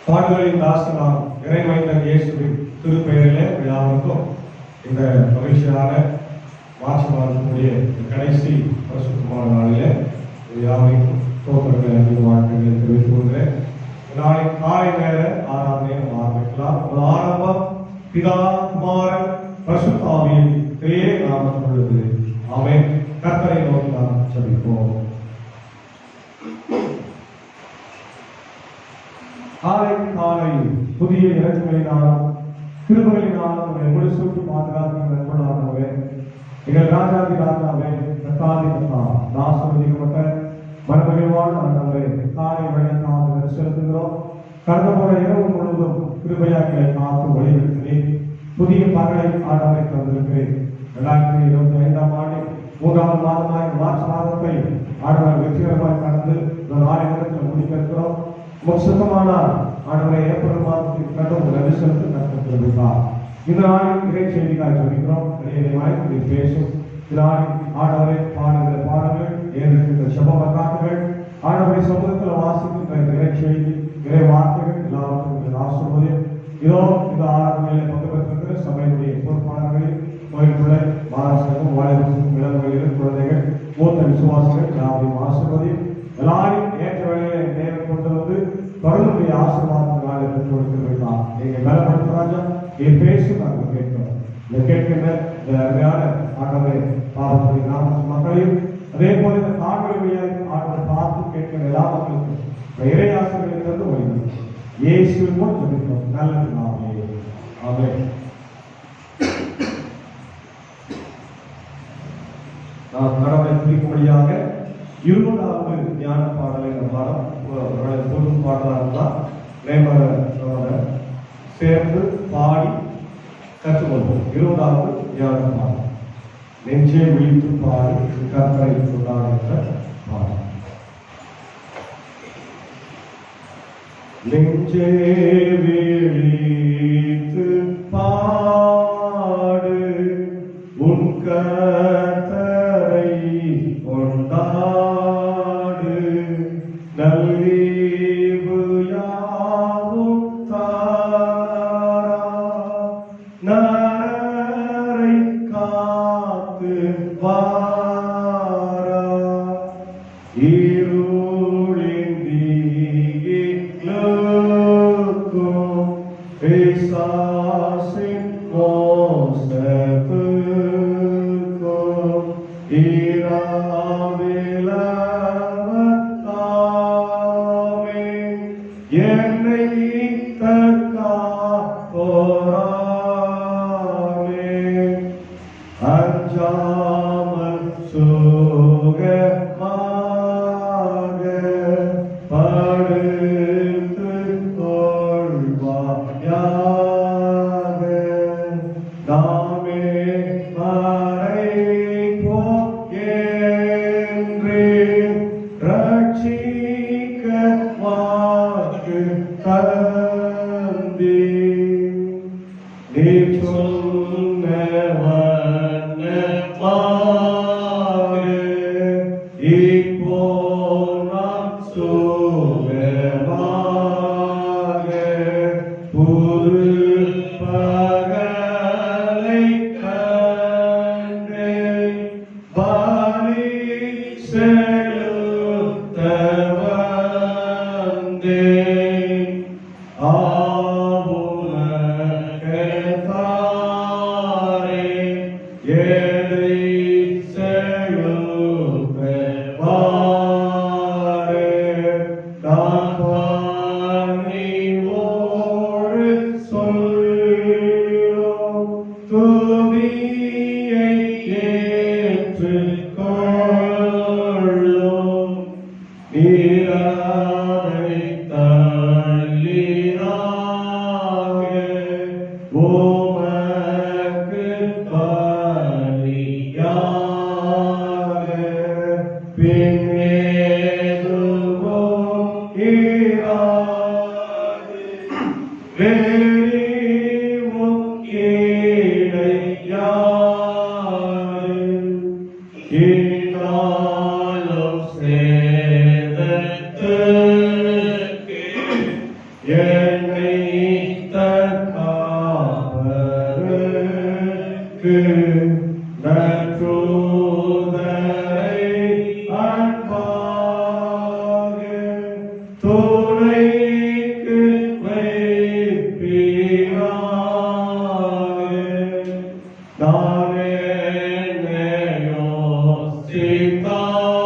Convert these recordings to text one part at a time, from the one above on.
பாடுகளின் தாசனாம் இறைமைந்தன் இயேசுவின் திருப்பெயரிலே விழாவுக்கும் இந்த மகிழ்ச்சியான மார்ச் மாதத்தினுடைய கடைசி பரிசுத்தமான நாளிலே யாவரையும் தோற்றங்களை அன்பு வாழ்க்கைகளை தெரிவித்துக் கொள்கிறேன். நாளை காலை நேர ஆராதனை நாம் ஆரம்பிக்கலாம். ஒரு ஆரம்பம் பிதா குமாரன் பரிசுத்த ஆவியின் பெரிய நாமம் உள்ளது. ஆமென். கர்த்தரை நோக்கி நாம் ஜெபிப்போம். காலை புதிய இறக்குகளினாலும் கிருபைகளினாலும் உங்களை சூட்டி பாதுகாத்து நண்பனாகவே எங்கள் ராஜாதி ராஜாவே கத்தாதி கத்தா நாசமதிக்கப்பட்ட மனமகிழ்வான ஆண்டவரே காலை வழியாக செலுத்துகிறோம். கடந்த போல இரவு முழுவதும் கிருபையாக்களை காத்து வழிநடத்தினேன். புதிய பகலை ஆண்டவரை தந்திருக்கிறேன். 2025 ஆண்டு 3வது மாதமாய் மார்ச் மாதத்தை ஆண்டவர் வெற்றிகரமாக கடந்து இந்த நாளை நேரத்தில் முடிக்கிறோம். சுத்தமான ஆண்டவரை ஏப்ரல் மாதத்தில் கண்டும் நன்றி செலுத்தி நடத்திருந்தார். இந்த நாளில் இறை செய்திக்காக சொல்லிக்கிறோம். வாய்ப்பு பேசும் நாளில் ஆண்டவரை பாடுகிற பாடல்கள் ஏற்கின்ற செபவர்க்காட்டுகள் ஆண்டவரை சமூகத்தில் வாசிக்கின்ற இறை செய்தி இறை வார்த்தைகள் எல்லாவற்றும் ஆசிர்வதி இதோ இந்த ஆராதனையில் பங்கு பெற்றிருக்கிற சபையுடைய பொறுப்பாளர்கள் கோயில் பிள்ளை மாணவர்களும் வாலிபர்களும் இளவர்களிலும் குழந்தைகள் மூத்த விசுவாசிகள் எல்லாரையும் ஆசிர்வதி எல்லாரையும் ஏற்ற வேலையை நேரம் கொண்டு வந்து தொடர்புடைய ஆசீர்வாதத்தினாலே பெற்று கொடுத்திருக்கிறார். நீங்கள் பலப்படுத்துறாங்க என் பேசு நாங்கள் கேட்கிறோம். இந்த கேட்கின்ற இந்த அருமையான ஆண்டவரை பாவத்தை கிராம மக்களையும் அதே போல இந்த காணொலி வழியாக ஆண்டவரை பார்த்து கேட்கிற எல்லா மக்களுக்கும் இறை ஆசிரியர்களுக்கு ஒழிவு இயேசுவின் மூலம் ஜெபிக்கிறோம். நல்லது நாமே. ஆமென். நாம் கடவுளை குறிக்கும்படியாக 20வது ஞான பாடலை நம்மாலும் பொது பாடலாக தான் சேர்ந்து பாடி கற்றுக்கொள்வோம். 20வது ஞான பாடல் நெஞ்சே விழித்து பாடி கர்த்தரை கொண்டாடுகிற பாடல். நெஞ்சே விழித்து பாடு உன் கர்த்தரை கொண்டாடு நல்வீவு யாவும் தாரா நரை காத்து வாரா இருளின் தீயிலும் பிசாசின் மோசத்துக்கும் இராவிலவத்தாமே என்னை தற்காப்போராமே அஞ்சாமல் சுகமாக படுத்துக் கொள்வாயாக நாமே மறைப்போம் என்று ரட்சிக்க வாக்கு தந்தீ நீ சொன்ன வண்ணமாக இப்போ நாம் சுகமாக புது பகலை கண்டு பலி செலுத்த வந்தேன். ஆவுமக்கத்தாரே எதை செலுத்த வாரே நான் பணிவோடு சொல்லும் துதியை ஏற்றுக்கொள்ளும் நீரானை தள்ளினாக உமக்கு பலியாக பின்னேதுவும் இராது வெறிவும் இடையாது இன்னாலும் சேதத்துக்கு என் துணைக்கு வைப்பீராக. நான் என்னையோ சித்தாளும்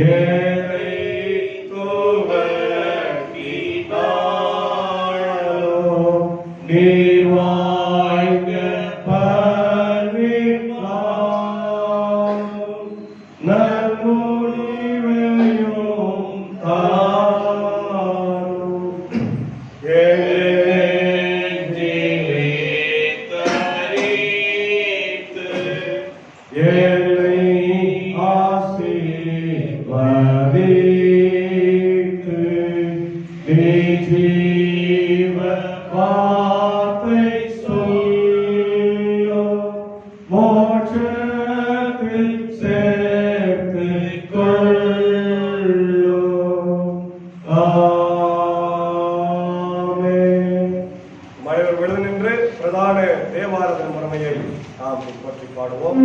ஏழை துவக்கினாளும் நீர் வாய்ந்த பரிவாளும் நன்முடிவையும் தாரும். ஏஞ்சிலே தரித்து என்னை ஆசீர்வதித்து நீ ஜீவ வார்த்தை சொல்லும் மோட்சத்தில் சேர்த்துக் கொள்ளும். ஆமென். மனிதர் விழுது நின்று பிரதான தேவாரத்தின் முறைமையை நாம் பின்பற்றி பாடுவோம்.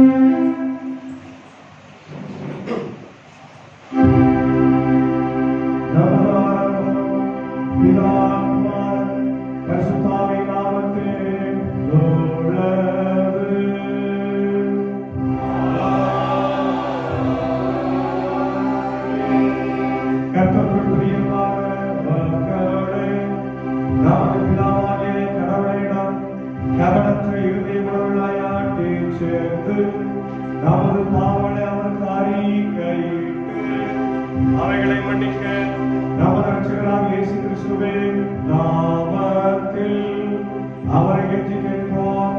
பரிசுத்தாவின் நாமத்திலே உள்ளது. கர்த்தருக்குள் பிரியமான மக்களே, நமது பிதாவாகிய கடவுளிடம் கவனற்ற இருதயமுள்ளவர்களாய் சேர்ந்து நமது பாவங்களை அவருக்கு அறிக்கையிட்டு அவைகளை மன்னிக்க நமது ரட்சகராகிய இயேசு கிறிஸ்துவின் நாமத்தில் அவரை கெஞ்சி கேட்போம்.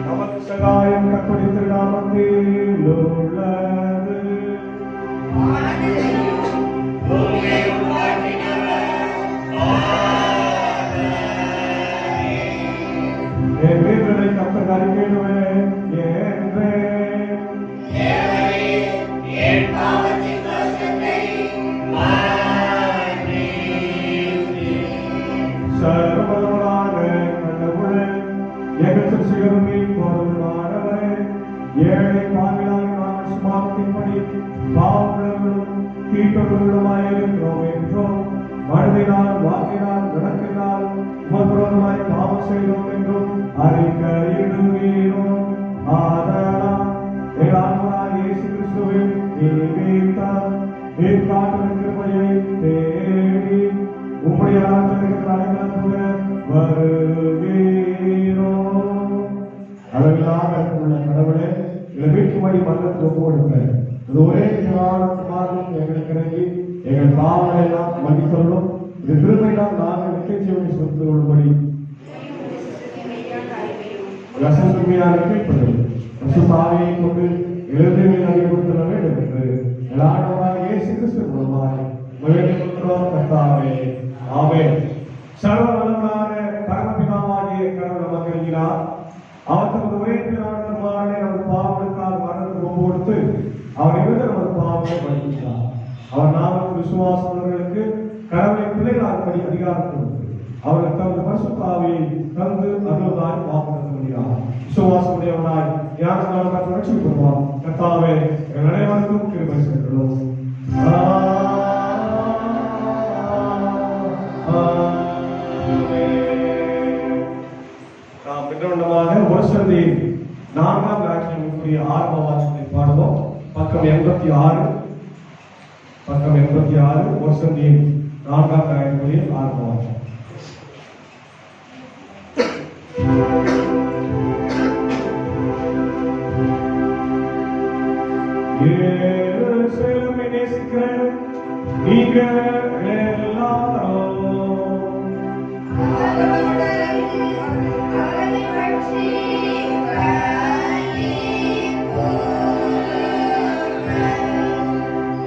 நமக்கு சகாயம் கர்த்தருடைய திருநாமத்தில் உள்ளது. என் வீரர்களை கர்த்தர் அறிக்கையிடுவேன் என்றேன். சர்வவல்லவரான கடவுளே, எங்கள் சிறுமியின் போதுமானவரே, ஏழை பாவிகளாகிய நாங்கள் சுபாவத்தின்படி பாவங்களும் தீட்டொழுகளுமாயிருக்கிறோம் என்றும் மனதினால் வாக்கினால் நடக்கினால் உபதிரவமாய் பாவம் செய்தோம் என்றும் அறிக்கையிடுகிறோம். ஆதலால் எங்கள் ஆண்டவராகிய இயேசு கிறிஸ்துவின் நிமித்தம் காட்டின கிருபையை தேடி உம்முடைய ராஜ்யத்திற்கு அழைக்கப்பட வருகிறோம். அளவிலாக உள்ள கடவுளே, எங்கள் வீட்டுமடி மன்னத்தை ஒப்பு கொடுப்பேன். இது ஒரே குமாரனும் எங்களுக்கு இறங்கி எங்கள் பாவங்களை எல்லாம் மன்னித்தருளும். இது திருமையினால் நாங்கள் நிகழ்ச்சியோடு சொத்து கொள்ளும்படி ரசசுமையான கீழ்ப்படும் ரசசாவியை கொண்டு எழுதுகளை அறிவுறுத்த வேண்டும் என்று எல்லாருமாக இயேசு கிறிஸ்து மூலமாய் வேண்டுகிறோம் கர்த்தாவே. ஆமென். சர்வ வல்லவரான பரமபிதாவாகிய கடவுள் நமக்கு இருக்கிறார். அவர் தமது ஒரே பிதாவான நமது பாவங்களுக்காக மரணத்தை ஒப்பு கொடுத்து அவர் எழுத நமது பாவங்களை மன்னித்தார். அவர் நாமத்தில் விசுவாசம் உள்ளவர்களுக்கு கடவுளை பிள்ளைகளாக்கும்படி அதிகாரம் கொடுத்து அவர்கள் தமது பரிசுத்த ஆவியை தந்து அருள்வதாய் வாக்குறுதி முடிகிறார். விசுவாசமுடையவனாய் ஞானஸ்நானம் பெற்று ரட்சிக்கப்படுவார். கர்த்தாவே, எங்கள் அனைவருக்கும் கிருபை செய்கிறோம். நாம் பின்னோண்டமாக ஒரு சந்தையில் 4ஆம் ராஜ்யத்திற்குரிய ஆரம்ப வாசத்தை பாடுவோம். பக்கம் 86 ஒரு சந்தையில் 4ஆம் ராஜ்யத்திற்குரிய ஆரம்ப வாசம். எருசலேமை நேசிக்கிற நீங்கள் எல்லாரும்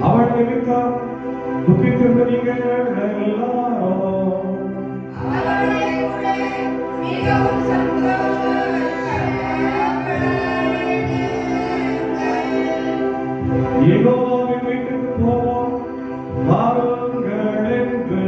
அவள் நிமித்தம் துக்கித்திருந்த நீங்கள் எல்லாரும் யெகோவாவின் வீட்டுக்கு போவோம் வாருங்கள் என்று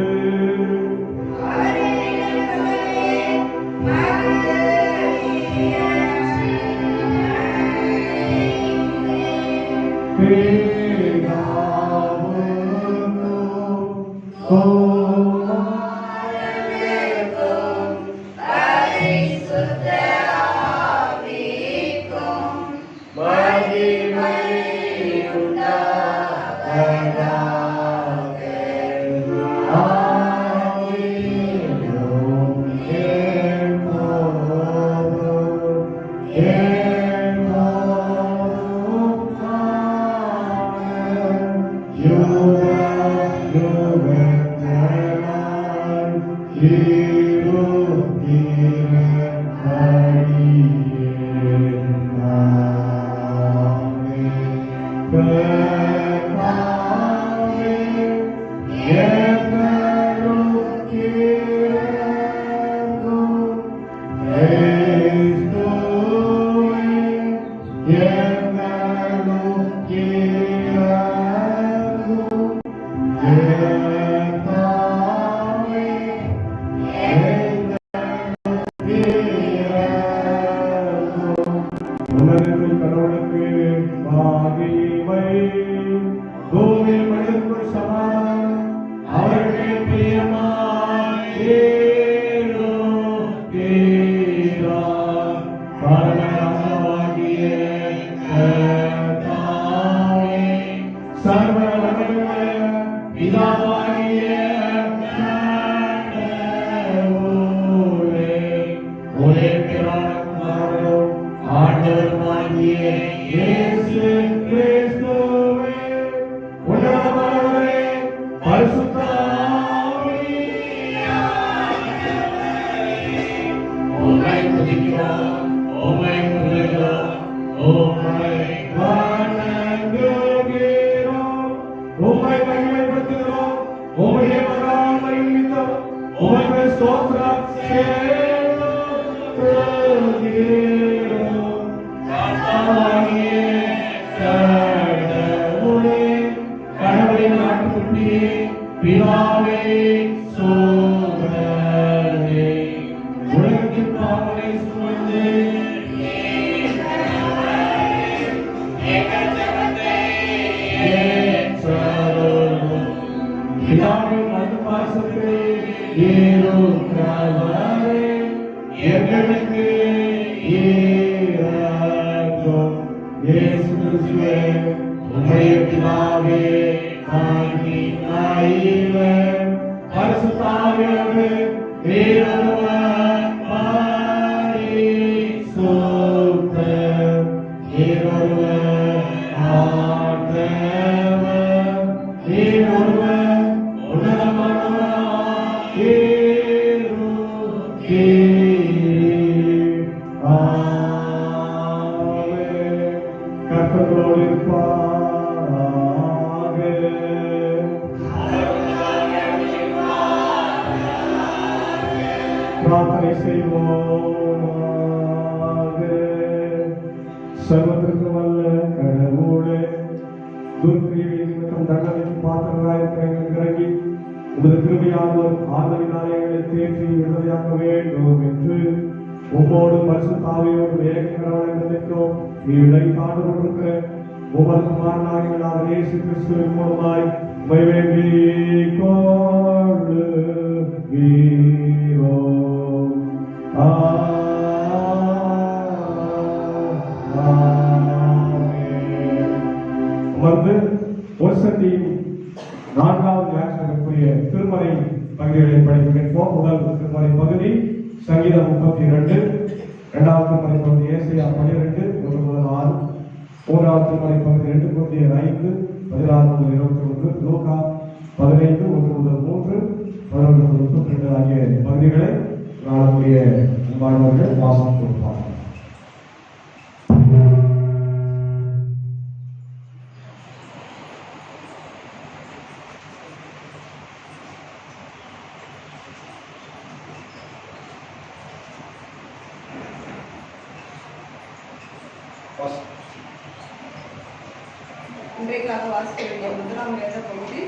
இன்றைக்காக வாசிக்க வேண்டிய முதலாம் வேத பகுதி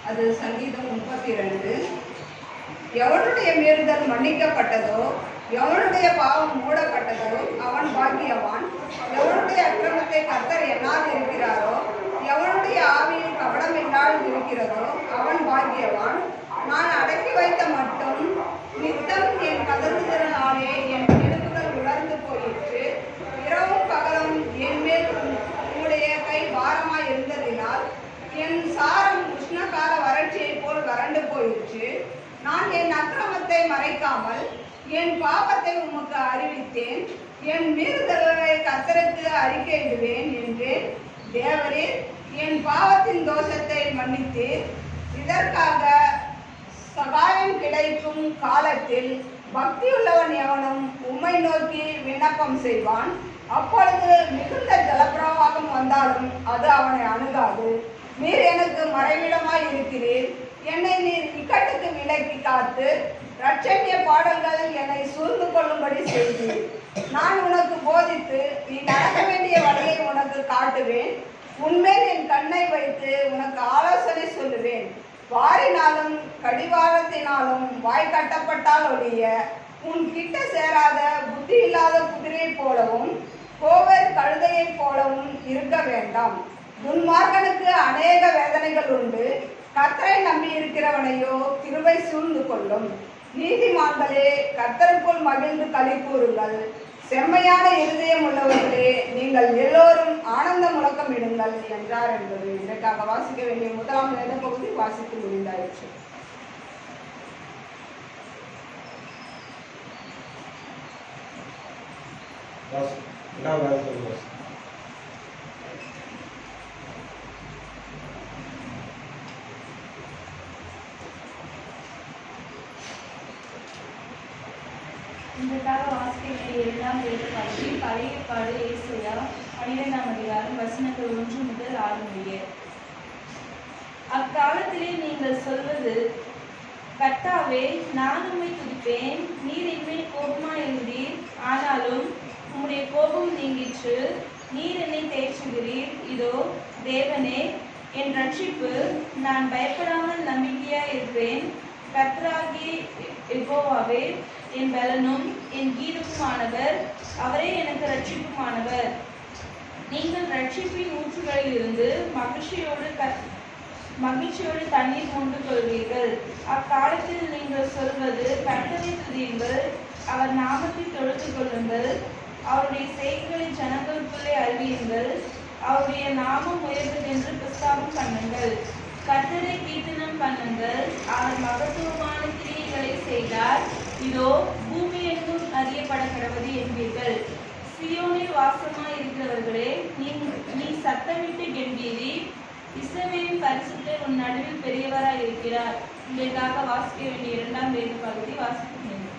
அது சங்கீதம் 32. எவனுடைய மீறுதல் மன்னிக்கப்பட்டதோ, எவனுடைய பாவம் மூடப்பட்டதோ அவன் பாக்கியவான். எவனுடைய அக்கிரமத்தை கர்த்தர் எண்ணாது இருக்கிறாரோ, இருக்கிறதோ அவன் பாக்கியவான். நான் அடக்கி வைத்த மட்டும் நித்தம் என் கதறுதலாலே என் எலும்புகள் உலர்ந்து போயிற்று. இரவும் பகலும் என் மேல் உம்முடைய கை பாரமாய் இருந்ததினால் என் சாரம் உஷ்ணகால வறட்சியைப் போல் வறண்டு போயிற்று. நான் என் அக்கிரமத்தை மறைக்காமல் என் பாவத்தை உமக்கு அறிவித்தேன். என் மீறுதல்களை கர்த்தருக்கு அறிக்கையிடுவேன் என்றேன். தேவரீர் என் பாவத்தின் தோஷத்தை மன்னித்தீர். இதற்காக சகாயம் கிடைக்கும் காலத்தில் பக்தியுள்ளவன் எவனும் உம்மை நோக்கி விண்ணப்பம் செய்வான். அப்பொழுது மிகுந்த ஜலப்பிரவாகம் வந்தாலும் அது அவனை அணுகாது. நீர் எனக்கு மறைவிடமாய் இருக்கிறீர். என்னை நீர் இக்கட்டுக்கு விலக்கி காத்து இரட்சணிய பாடல்கள் என்னை சூழ்ந்து கொள்ளும்படி செய்தீர். நான் உனக்கு போதித்து நீ நடக்க வேண்டிய வழியை உனக்கு காட்டுவேன். உன்மேல் என் கண்ணை வைத்து உனக்கு ஆலோசனை சொல்லுவேன். வாரினாலும் கடிவாளத்தினாலும் வாய் கட்டப்பட்டால் ஒழிய உன் கிட்ட சேராத புத்தி இல்லாத குதிரையை போலவும் கோவர் கழுதையை போலவும் இருக்க வேண்டாம். துன்மார்கனுக்கு அநேக வேதனைகள் உண்டு. கர்த்தரை நம்பி இருக்கிறவனையோ கிருபை சூழ்ந்து கொள்ளும். நீதிமான்களே, கர்த்தருக்குள் மகிழ்ந்து களி கூறுங்கள். செம்மையான இருதயம் உள்ளவர்களே, நீங்கள் எல்லோரும் ஆனந்த முழக்கம் இடுங்கள் என்றார் என்பது இதற்காக வாசிக்க வேண்டிய முதலாம் வேத பகுதி வாசித்து முடிந்தாயிற்று. இதற்காக வாசிக்க வேண்டிய 2ஆம் வேத பகுதி பழைய ஏற்பாடு ஏசாயா 12ஆம் அதிகாரம் வசனங்கள் 1 முதல் 6 முடிய. அக்காலத்திலே நீங்கள் சொல்வது, கர்த்தாவே, நான் உம்மை துதிப்பேன். நீர் என்மேல் கோபமாயிருந்தீர், ஆனாலும் உம்முடைய கோபம் நீங்கிற்று. நீர் என்னை தேற்றுகிறீர். இதோ தேவனே, என் ரட்சிப்பு, நான் பயப்படாமல் நம்பிக்கையாய் இருப்பேன். கர்த்தராகிய யெகோவாவே என் பலனும் என் கீதமுமானவர், அவரே எனக்கு ரட்சிப்புமானவர். நீங்கள் ரட்சிப்பின் ஊற்றுகளில் இருந்து மகிழ்ச்சியோடு தண்ணீர் கொண்டு கொள்வீர்கள். அக்காலத்தில் நீங்கள் சொல்வது, கர்த்தரை துதியுங்கள், அவர் நாமத்தை தொழுது கொள்ளுங்கள், அவருடைய செய்திகளை ஜனங்களுக்குள்ளே அறிவியுங்கள், அவருடைய நாமம் உயர்ந்ததென்று பிரஸ்தாபம் பண்ணுங்கள். கர்த்தரை கீர்த்தனம் பண்ணுங்கள், அவர் மகத்துவமான கிரியைகளை செய்தார், இதோ பூமி எங்கும் அறியப்பட கடவது என்பீர்கள். சியோனில் வாசமாய் இருக்கிறவர்களே, நீ சத்தமிட்டு கெம்பீரி. இஸ்ரவேலின் பரிசுத்தர் உன் நடுவில் பெரியவராய் இருக்கிறார். இதற்காக வாசிக்க வேண்டிய 2ஆம் வேத பகுதி வாசிக்க வேண்டும்.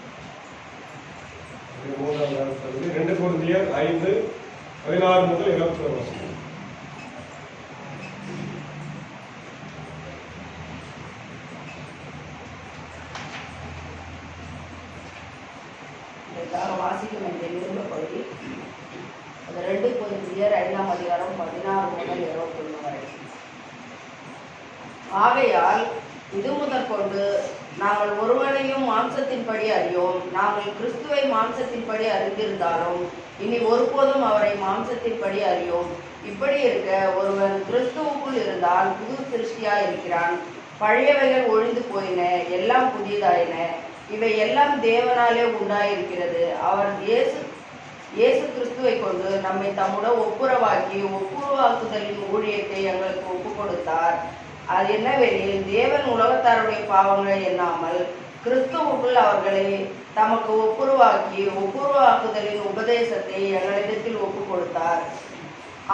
2 கொரிந்தியர் 5:16 முதல் 21 வசனம். வாசிக்க வேண்டிய நிருப பகுதி அது 2 கொரிந்தியர் 5ஆம் அதிகாரம் 16 முதல் 21 வரை. ஆகையால் இது முதற்கொண்டு நாங்கள் ஒருவனையும் மாம்சத்தின்படி அறியோம். நாங்கள் கிறிஸ்துவை மாம்சத்தின்படி அறிந்திருந்தாலும் இனி ஒருபோதும் அவரை மாம்சத்தின்படி அறியோம். இப்படி இருக்க, ஒருவன் கிறிஸ்துவுக்குள் இருந்தால் புது சிருஷ்டியாய் இருக்கிறான். பழையவைகள் ஒழிந்து போயின, எல்லாம் புதியதாயின. இவை எல்லாம் தேவனாலே உண்டாயிருக்கிறது. அவர் இயேசு கிறிஸ்துவை கொண்டு நம்மை தம்முடன் ஒப்புரவாக்குதலின் ஊழியத்தை எங்களுக்கு ஒப்பு கொடுத்தார். அது என்னவெனில், தேவன் உலகத்தாருடைய பாவங்களை எண்ணாமல் கிறிஸ்துவுக்குள் அவர்களை தமக்கு ஒப்புரவாக்குதலின் உபதேசத்தை எங்களிடத்தில் ஒப்பு கொடுத்தார்.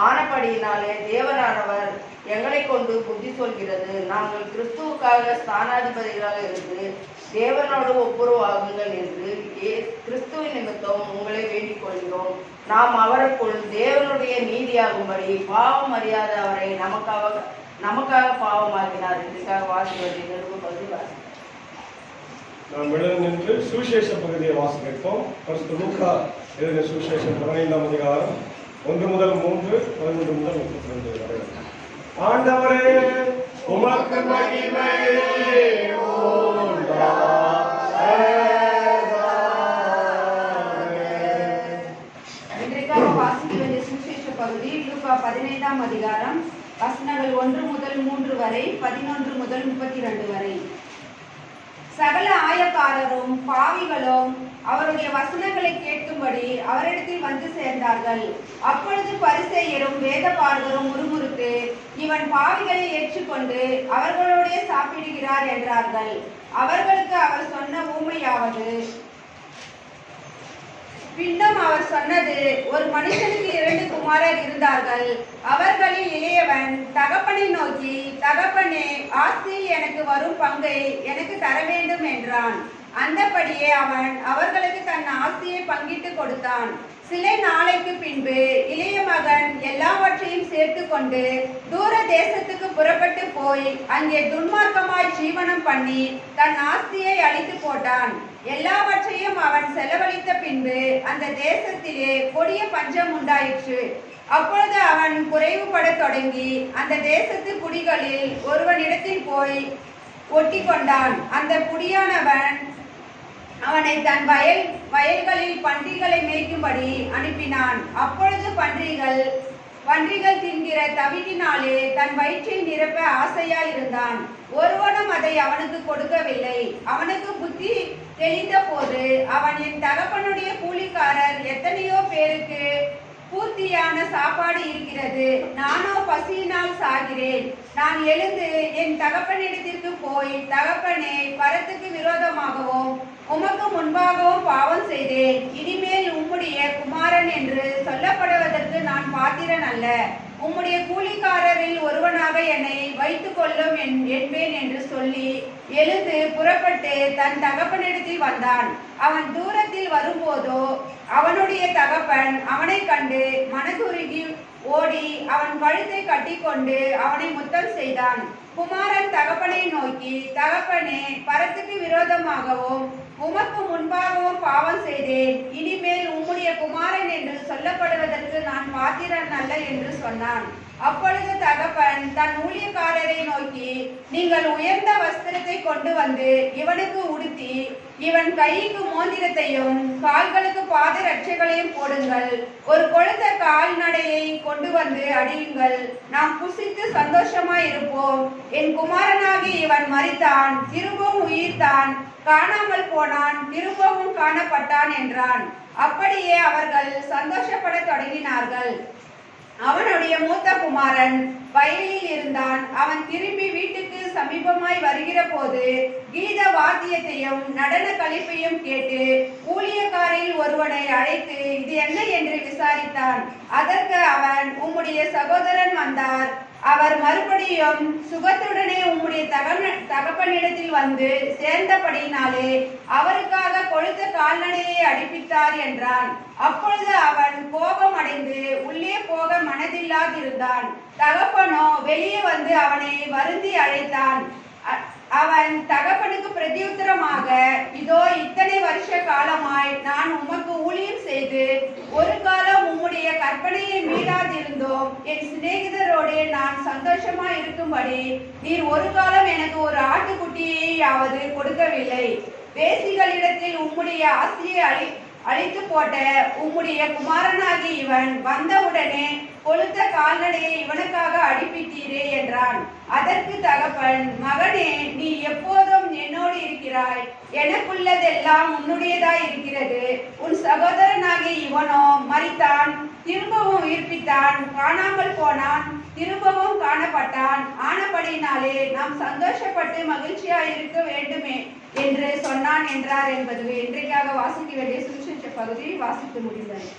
ஆனபடியினாலே தேவனானவர் எங்களை கொண்டு புத்தி சொல்கிறது, நாங்கள் கிறிஸ்துவுக்காக ஸ்தானாதிபதிகளாக இருந்து தேவனோடு ஒப்புரவாகுங்கள் என்று கிறிஸ்துவின் நிமித்தம் உங்களை வேண்டிக் கொள்கிறோம். நாம் அவருக்குள் தேவனுடைய நீதியாகும்படி பாவம் அறியாத அவரை நமக்காக பாவமாக்கினார். இதுக்காக வாசிப்பதை நிறுவ பகுதி வாசி. நாம் எழுந்து நின்று சுவிசேஷ பகுதியை வாசிப்போம். பரிசுத்த லூக்கா எழுதின சுவிசேஷம் 15ஆம் அதிகாரம் 1 முதல் 3, 11 முதல் 32 வரை. ஆண்டவரே, உமக்கு மகிமை இன்றைக்காக வாசிக்க வேண்டிய சுவிசேஷ பகுதி லூக்கா 15ஆம் அதிகாரம் வசனங்கள் 1 முதல் 3 வரை, 11 முதல் 32 வரை. சகல ஆயக்காரரும் பாவிகளும் அவருடைய வசனங்களை கேட்கும்படி அவரிடத்தில் வந்து சேர்ந்தார்கள். அப்பொழுது பரிசேயரும் வேதபாரகரும் முறுமுறுத்து, இவன் பாவிகளை ஏற்றுக்கொண்டு அவர்களுடைய சாப்பிடுகிறார் என்றார்கள். அவர்களுக்கு அவர் சொன்ன ஊமையாவது, பின்னும் அவர் சொன்னது, ஒரு மனுஷனுக்கு 2 குமாரர் இருந்தார்கள். அவர்களில் இளையவன் தகப்பனை நோக்கி, தகப்பனே, ஆஸ்தியில் எனக்கு வரும் பங்கை எனக்கு தர வேண்டும் என்றான். அந்தபடியே அவன் அவர்களுக்கு தன் ஆஸ்தியை பங்கிட்டு கொடுத்தான். சில நாளைக்கு பின்பு இளைய மகன் எல்லாவற்றையும் சேர்த்து கொண்டு தூர தேசத்துக்கு புறப்பட்டு போய் அங்கே துன்மார்க்கமாய் ஜீவனம் பண்ணி தன் ஆஸ்தியை அழித்து போட்டான். எல்லாவற்றையும் அவன் செலவழித்த பின்பு அந்த தேசத்திலே கொடிய பஞ்சம் உண்டாயிற்று. அப்பொழுது அவன் குறைவுபட தொடங்கி அந்த தேசத்து குடிகளில் ஒருவனிடத்தில் போய் ஒட்டி கொண்டான். அந்த குடியானவன் அவனை தன் வயல்களில் பன்றிகளை மேய்க்கும்படி அனுப்பினான். அப்பொழுது பன்றிகள் தின்கிற தவிட்டினாலே தன் வயிற்றை நிரப்ப ஆசையாயிருந்தான். ஒருவனும் அதை அவனுக்கு கொடுக்கவில்லை. அவனுக்கு புத்தி தெளிந்த போது அவன், என் தகப்பனுடைய கூலிக்காரர் எத்தனையோ பேருக்கு பூர்த்தியான சாப்பாடு இருக்கிறது, நானோ பசியினால் சாகிறேன். நான் எழுந்து என் தகப்பனிடத்திற்கு போய், தகப்பனே, பரத்துக்கு விரோதமாகவும் உமக்கு முன்பாகவும் பாவம் செய்தேன். இனிமேல் உம்முடைய குமாரன் என்று சொல்லப்படுவதற்கு நான் பாத்திரன் அல்ல. உம்முடைய கூலிக்காரரில் ஒருவனாக என்னை வைத்துக் கொள்ளும் என்பேன் என்று சொல்லி எழுந்து புறப்பட்டு தன் தகப்பனிடத்தில் வந்தான். அவன் தூரத்தில் வரும்போதோ அவனுடைய தகப்பன் அவனை கண்டு மனதுருகி ஓடி அவன் கழுத்தை கட்டிக்கொண்டு அவனை முத்தம் செய்தான். குமாரன் தகப்பனை நோக்கி, தகப்பனே, பரத்துக்கு விரோதமாகவும் உமக்கு முன்பாகவும் பாவம் செய்தேன். இனிமேல் உம்முடைய குமாரன் என்று சொல்லப்படுவதற்கு நான் பாத்திரன் அல்ல என்று சொன்னான். அப்பொழுது தகப்பன் தன் ஊழியக்காரரை நோக்கி, நீங்கள் உயர்ந்த வஸ்திரத்தை கொண்டு வந்து இவனுக்கு உடுத்தி இவன் கைக்கு மோதிரத்தையும் கால்களுக்கு பாத ரட்சைகளையும் போடுங்கள். ஒரு கொழுத்த கால்நடையை கொண்டு வந்து அடியுங்கள். நாம் புசித்து சந்தோஷமாய் இருப்போம். என் குமாரனாகி இவன் மரித்தான், திரும்பவும் உயிர்த்தான், காணாமல் போனான், திரும்பவும் காணப்பட்டான் என்றான். அப்படியே அவர்கள் சந்தோஷப்பட தொடங்கினார்கள். அவனுடைய மூத்த குமாரன் வயலில் இருந்தான். அவன் திரும்பி வீட்டுக்கு சமீபமாய் வருகிற போது கீத வாத்தியத்தையும் நடன களிப்பையும் கேட்டு ஊழியக்காரில் ஒருவனை அழைத்து, இது என்ன என்று விசாரித்தான். அதற்கு அவன், உம்முடைய சகோதரன் வந்தார். அவர் மறுபடியும் சுகத்துடனே உம்முடைய தகப்பனிடத்தில் வந்து சேர்ந்தபடியினாலே அவருக்காக கொழுத்த கால்நடையை அடிப்பித்தார் என்றான். அப்பொழுது அவன் கோபம் அடைந்து உள்ளே போக மனதில்லாதிருந்தான். தகப்பனோ வெளியே வந்து அவனை வருந்தி அழைத்தான். அவன் தகப்பனுக்கு பிரதியுத்தரமாக, இதோ இத்தனை வருஷ காலமாய் நான் உமக்கு ஊழியம் செய்து ஒரு காலம் உம்முடைய கற்பனையை மீறாதிருந்தோம். என் சிநேகிதரோடு நான் சந்தோஷமாய் இருக்கும்படி நீர் ஒரு காலம் எனக்கு ஒரு ஆட்டுக்குட்டியையாவது கொடுக்கவில்லை. வேசிகளிடத்தில் உம்முடைய ஆசையை அழித்து போட்ட உம்முடைய குமாரனாகி இவன் வந்தவுடனே கொழுத்த கால்நடையை இவனுக்காக அடிப்பித்தீரே என்றான். அதற்கு தகப்பன், மகனே, நீ எப்போதும் என்னோடு இருக்கிறாய். எனக்குள்ளதெல்லாம் உன்னுடையதாய் இருக்கிறது. உன் சகோதரனாகி இவனோ மரித்தான், திரும்பவும் உயிர்ப்பித்தான், காணாமல் போனான், திரும்பவும் காணப்பட்டான். ஆனபடினாலே நாம் சந்தோஷப்பட்டு மகிழ்ச்சியாய் இருக்க வேண்டுமே என்று சொன்னான் என்றார் என்பதுவே இன்றைக்காக வாசிக்க வேண்டிய சுவிசேஷ பகுதியை வாசித்து முடிந்தது.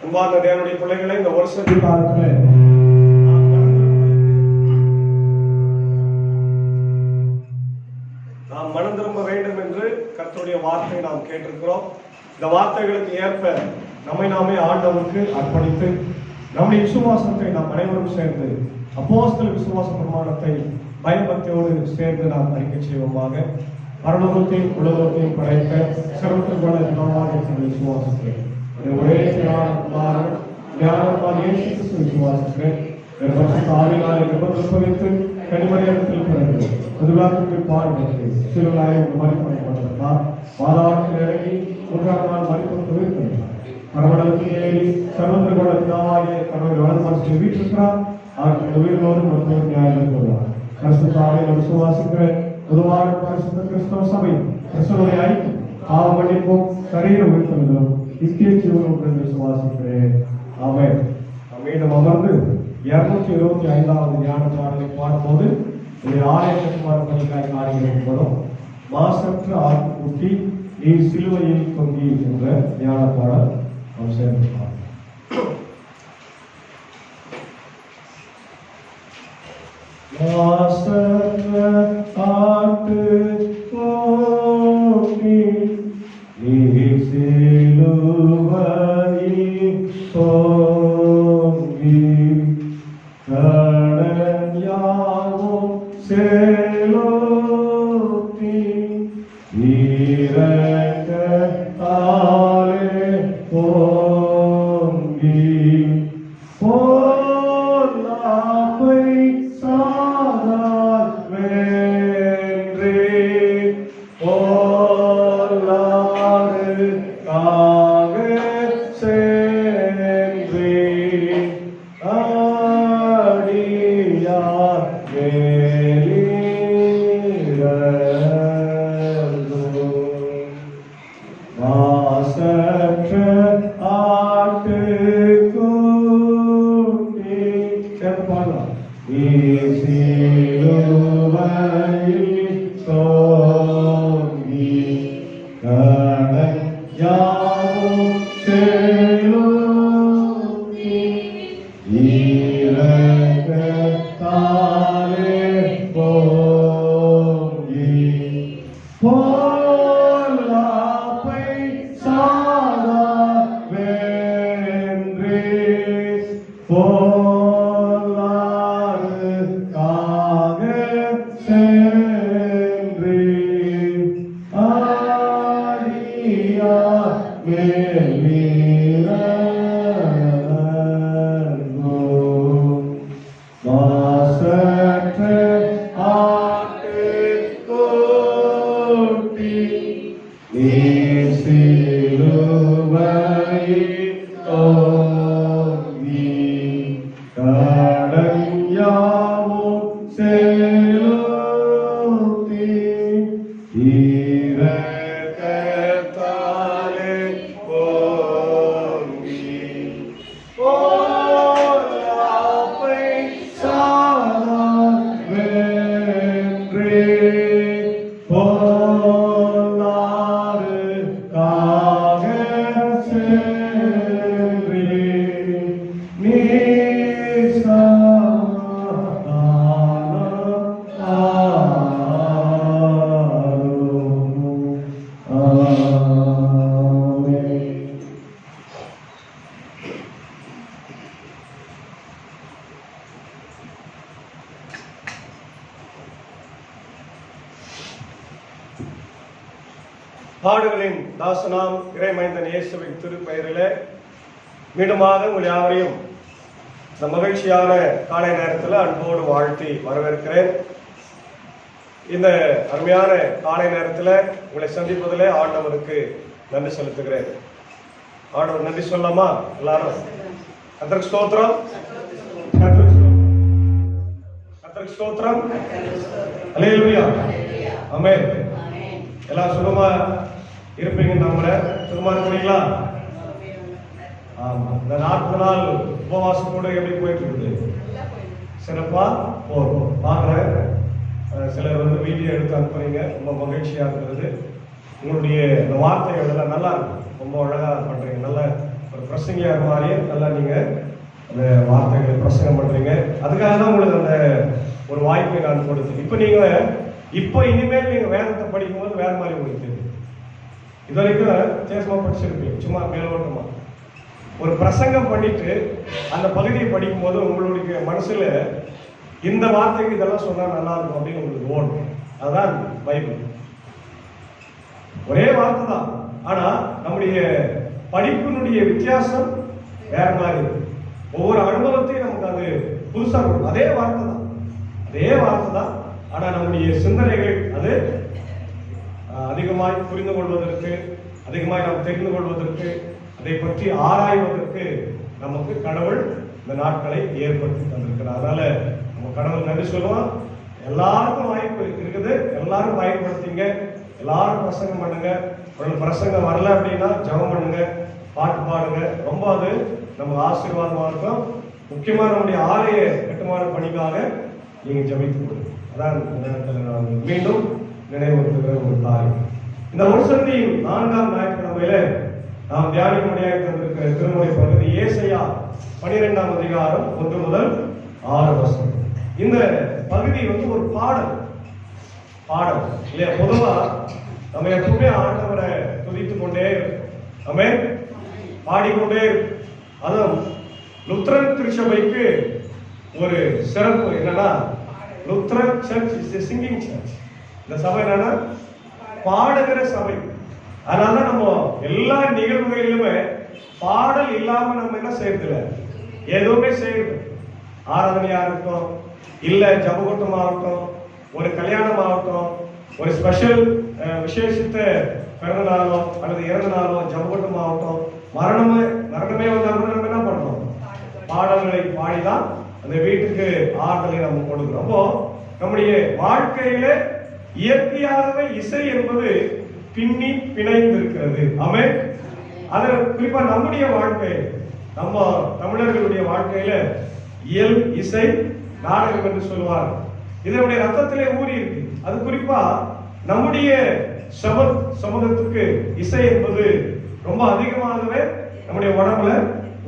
அன்பார்ந்த தேவனுடைய பிள்ளைகளை, இந்த வருஷத்தின் காலத்துல நாம் மனம் திரும்ப வேண்டும் என்று கர்த்தருடைய வார்த்தை நாம் கேட்டிருக்கிறோம். இந்த வார்த்தைகளுக்கு ஏற்ப நம்மை நாமே ஆண்டவருக்கு அர்ப்பணித்து நம்முடைய விசுவாசத்தை நாம் அனைவரும் சேர்ந்து அப்போஸ்தல விசுவாச பிரமாணத்தை பயபக்தியோடு சேர்ந்து நாம் அறிக்கை செய்வோமாக. பரலோகத்தையும் உலகத்தையும் படைத்த சர்வத்திற்கான விசுவாசத்தை ஒரே ஞானமான இயேசு கிறிஸ்து விசுவாசத்தை ஆவியினாலே நிபந்தனை கனிமணியத்தில் பிறகு புதுவாக்கு பாடுபட்டு சிறுநாயகம் மதிப்படைப்பட்டார். பாதாளத்தில் இறங்கி 3ஆம் நாள் மதிப்பு இருக்கிறார். மரபடத்தில் ஏறி சர்வந்திர கூட பிதாவாகிய கடவுள் வலது மனசில் வீற்றிருக்கிறார். அவர்கள் உயிரோடு மருத்துவ நியாயம் கொள்வார். பரிசுத்தாவை விசுவாசிக்கிற பொதுவான பரிசுத்த கிறிஸ்தவ சபை கிறிஸ்தவனுடைய ஐக்கியம் பாவ மன்னிப்பும் சரீர உயிர்த்தலும் நித்திய ஜீவனும் என்று விசுவாசிக்கிறேன். ஆமென். மீண்டும் அமர்ந்து 225வது ஞான பாடலை பாடும்போது ஆலய கட்டுமான பணிக்காய் காரியங்கள் போதும் மாசற்ற ஆட்டுக்குட்டி நீ சிலுவையில் தொங்கி என்ற ஞான பாடல் நாம் சேர்ந்து பாடுவோம். மாசற்ற ஆட்டுக்குட்டி நீ சிலுவையில் தொங்கி கடன் யாவும் செலுத்தி இரக்கத்தாலே பொங்கி பொல்லாப்பை சாதார் வென்றே பொல்லாருக்காக சென்றே அடியார் மாசற்ற ஆட்டுக்குட்டி சேர்ந்து பாடலாம். சிலுவையில் தொங்கி கடன் யாவும் செலுத்தி இரக்கத்தாலே பொங்கி பொல்லாப்பை சாதார் வென்றே பொல்லாருக்காக சென்றே ஆடியார் மேலிறங்கும் மாசற்ற ஆட்டுக்குட்டி நீ சிலுவையில் தொங்கி கடன் யாவும் செலுத்தி இரக்கத்தாலே பொங்கி பொல்லாப்பை சாதார் வென்றே பொல்லாருக்காக சென்றே பாடுகளின் தாசனாம் இறைமைந்தன் இயேசுவின் திருப்பெயரிலே மீண்டுமாக உங்கள் யாவரையும் இந்த மகிழ்ச்சியான காலை நேரத்தில் அன்போடு வாழ்த்தி வரவேற்கிறேன். இந்த அருமையான காலை நேரத்தில் உங்களை சந்திப்பதிலே ஆண்டவருக்கு நன்றி செலுத்துகிறேன். ஆண்டவர் நன்றி சொல்லாமா எல்லாரும்? கர்த்தருக்கு ஸ்தோத்திரம், கர்த்தருக்கு ஸ்தோத்திரம், அல்லேலூயா, ஆமென். எல்லாம் சுகமா இருப்பீங்க நம்புறேன். சுகமா இருக்கிறீங்களா? ஆமா. இந்த 40 நாள் உபவாசம் கூட எப்படி போயிட்டு இருக்குது? சிறப்பா போறோம். பாக்குறேன் சிலர் வீடியோ எடுத்து அனுப்புறீங்க. ரொம்ப மகிழ்ச்சியா இருக்கிறது. உங்களுடைய இந்த வார்த்தைகள் எல்லாம் நல்லா இருக்கும். ரொம்ப அழகா பண்றீங்க. நல்ல ஒரு பிரசங்கியா மாதிரியே நல்லா நீங்க அந்த வார்த்தைகளை பிரசங்கம் பண்றீங்க. அதுக்காக தான் உங்களுக்கு அந்த ஒரு வாய்ப்பை நான் கொடுத்தேன். இப்போ இனிமேல் நீங்க வேதத்தை படிக்கும்போது வேற மாதிரி உங்களுக்கு தெரியும். இது வரைக்கும் வித்தியாசமா படிச்சிருப்பீங்க, சும்மா மேலோட்டமா. ஒரு பிரசங்கம் பண்ணிட்டு அந்த பகுதியை படிக்கும் போது உங்களுடைய மனசுல இந்த வார்த்தைக்கு இதெல்லாம் சொன்னா நல்லா இருக்கும் அப்படின்னு உங்களுக்கு ஓடும். அதுதான் பைபிள். ஒரே வார்த்தை தான், ஆனா நம்முடைய படிப்பினுடைய வித்தியாசம் வேற மாதிரி. ஒவ்வொரு அனுபவத்தையும் நமக்கு அது புதுசா இருக்கும். அதே வார்த்தை தான், அதே வார்த்தை தான். ஆனா நம்முடைய சிந்தனைகள் அது அதிகமாய் புரிந்து கொள்வதற்கு, அதிகமாய் நாம் தெரிந்து கொள்வதற்கு, அதை பற்றி ஆராய்வதற்கு நமக்கு கடவுள் இந்த நாட்களை ஏற்படுத்தி தந்திருக்கிறார். அதனால நம்ம கடவுள் நன்றி சொல்லுவோம். எல்லாருக்கும் வாய்ப்பு இருக்குது, எல்லாரும் பயன்படுத்திங்க, எல்லாரும் பிரசங்கம் பண்ணுங்க. பிரசங்கம் வரல அப்படின்னா ஜெபம் பண்ணுங்க, பாட்டு பாடுங்க. ரொம்ப அது நம்ம ஆசீர்வாதமா இருக்கும். முக்கியமா நம்முடைய ஆலய கட்டுமான பணிக்காக நீங்க ஜெபித்து கொடுங்க. அதான் இந்த நேரத்தில் நான் மீண்டும் நினைவுறுத்துகிற ஒரு காரியம். இந்த ஒரு சந்தியின் 4ஆம் ஞாயிற்றுக்கிழமையில நாம் தியானிக்க முடியாத தந்திருக்கிற திருமுறை பகுதி ஏசாயா 12ஆம் அதிகாரம் 1 முதல் 6 வசனம். இந்த பகுதி ஒரு பாடல் இல்லையா? பொதுவா நம்ம எப்பவுமே ஆண்டவரை துதித்துக் கொண்டே நம்ம பாடிக்கொண்டே. அதுவும் லுத்ரன் திருச்சபைக்கு ஒரு சிறப்பு என்னன்னா, Lutheran church is singing church. இந்த சபை என்னன்னா பாடுகிற சபை. அதனால நம்ம எல்லா நிகழ்வுகளிலுமே பாடல் இல்லாம நம்ம என்ன செய்யறதில்ல, எதுவுமே செய்யறது. ஆராதனையா இருக்கட்டும், இல்ல ஜபகூட்டம் ஆகட்டும், ஒரு கல்யாணம் ஆகட்டும், ஒரு ஸ்பெஷல் விசேஷித்த பிறந்த நாளோ அல்லது இறந்த நாளோ ஜபகூட்டம் ஆகட்டும், மரணமே வந்தா கூட நம்ம என்ன பண்றோம், பாடல்களை பாடிதான் அந்த வீட்டுக்கு ஆறுதலை நம்ம கொடுக்கிறோம். அப்போ நம்முடைய வாழ்க்கையில இயற்கையாகவே இசை என்பது பின்னி பிணைந்து இருக்கிறது. ஆமென். அது குறிப்பா நம்முடைய வாழ்க்கை, நம்ம தமிழர்களுடைய வாழ்க்கையில இயல் இசை நாடகம் என்று சொல்லுவார். இதனுடைய ரத்தத்திலே ஊறி இருக்கு. அது குறிப்பா நம்முடைய சமூகத்துக்கு இசை என்பது ரொம்ப அதிகமாகவே நம்முடைய உடம்புல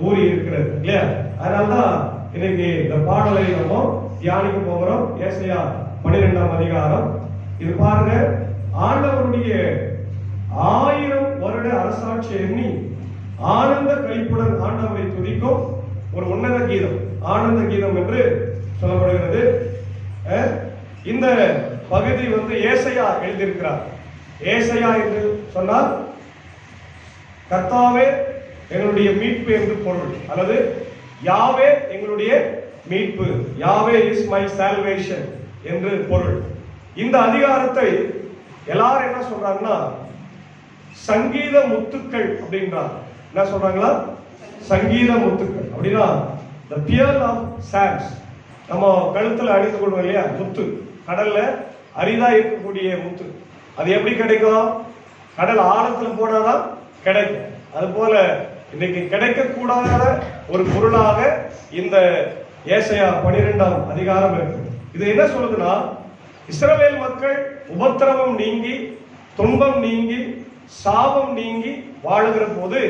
ஊறி இருக்கிறது இல்லையா? அதனால்தான் இன்னைக்கு இந்த பாடலை நம்ம தியானிக்க போகிறோம். ஏசாயா 12ஆம் அதிகாரம். இது பாருங்க, ஆண்டவருடைய 1000 வருட அரசாட்சி எண்ணி ஆனந்த களிப்புடன் ஆண்டவரை துதிக்கும் ஒரு உன்னத கீதம், ஆனந்த கீதம் என்று சொல்லப்படுகிறது. இந்த பகுதி ஏசாயா எழுதியிருக்கிறார். ஏசாயா என்று சொன்னால் கர்த்தாவே எங்களுடைய மீட்பு என்று பொருள், அல்லது யாவே எங்களுடைய மீட்பு, யாவே இஸ் மை சால்வேஷன் என்று பொருள். இந்த அதிகாரத்தை எல்லாரும் என்ன சொல்றாங்கன்னா சங்கீத முத்துக்கள் அப்படின்றாங்க. என்ன சொல்றாங்களா? சங்கீத முத்துக்கள் அப்படின்னா the pearl of sands. நம்ம கழுத்துல அணிந்து கொள்வோம் இல்லையா, முத்து, கடல்ல அரிதா இருக்கக்கூடிய முத்து. அது எப்படி கிடைக்கும்? கடல் ஆழத்துல போனாதான் கிடைக்கும். அது போல இன்னைக்கு கிடைக்கக்கூடாத ஒரு பொருளாக இந்த ஏசாயா 12ஆம் அதிகாரம் இருக்கு. இது என்ன சொல்லுதுன்னா, இஸ்ரவேல் மக்கள் உபத்திரவம் நீங்கி, துன்பம் நீங்கி, சாபம் நீங்கி வாழுகிற போது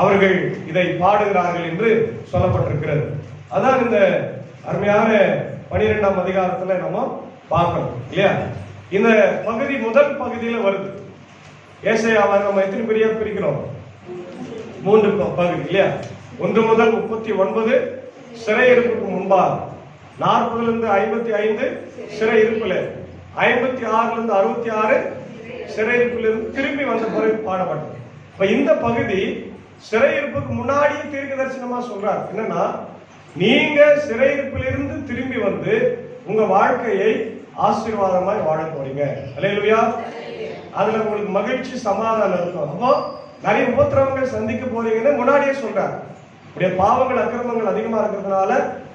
அவர்கள் இதை பாடுகிறார்கள் என்று சொல்லப்பட்டிருக்கிறது. அதான் இந்த அருமையான 12ஆம் அதிகாரத்துல நம்ம பார்க்கணும் இல்லையா? இந்த பகுதி முதல் பகுதியில வருது. ஏசாயாவை நம்ம எத்தனை பெரிய பிரிக்கிறோம்? 3 பகுதி இல்லையா? 1 முதல் 39 சிறையிருப்புக்கு முன்பாக, 40 இருந்து 55 சிறையிருப்புல, 56 இருந்து 66 சிறையிருப்பிலிருந்து திரும்பி வந்த பிறகு பாடப்பட்டது. இப்ப இந்த பகுதி சிறையிருப்புக்கு முன்னாடியே தீர்க்க தரிசனமா சொல்றார். என்னன்னா, நீங்க சிறையிருப்பிலிருந்து திரும்பி வந்து உங்க வாழ்க்கையை ஆசீர்வாதமாய் வாழ போறீங்க. அல்லேலூயா. அதுல உங்களுக்கு மகிழ்ச்சி சமாதானம் இருக்கும். அப்போ நிறைய உபத்திரவங்கள் சந்திக்க போறீங்கன்னு முன்னாடியே சொல்றார். உடைய பாவங்கள் அக்கிரமங்கள் அதிகமா இருக்கிறதுனால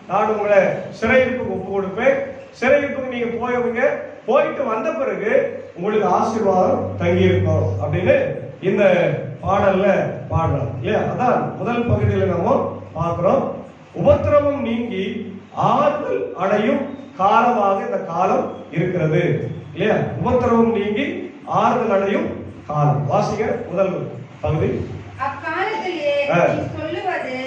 நான் உங்களை சிறையிருப்புக்கு ஒப்பு கொடுப்பேன். சிறையிருப்புக்கு நீங்க போயவங்க போயிட்டு வந்த பிறகு உங்களுக்கு ஆசீர்வாதம் தங்கி இருக்கும் அப்படின்னு இந்த பாடல்ல பாடலாம் இல்லையா? அதான் முதல் பகுதியில நம்ம பார்க்கிறோம். உபத்திரவம் நீங்கி ஆறுதல் அடையும் காலமாக இந்த காலம் இருக்கிறது இல்லையா? உபத்திரவம் நீங்கி ஆறுதல் அடையும் காலம். வாசிங்க முதல் பகுதி. அக்காலத்திலே நீ சொல்லுவது,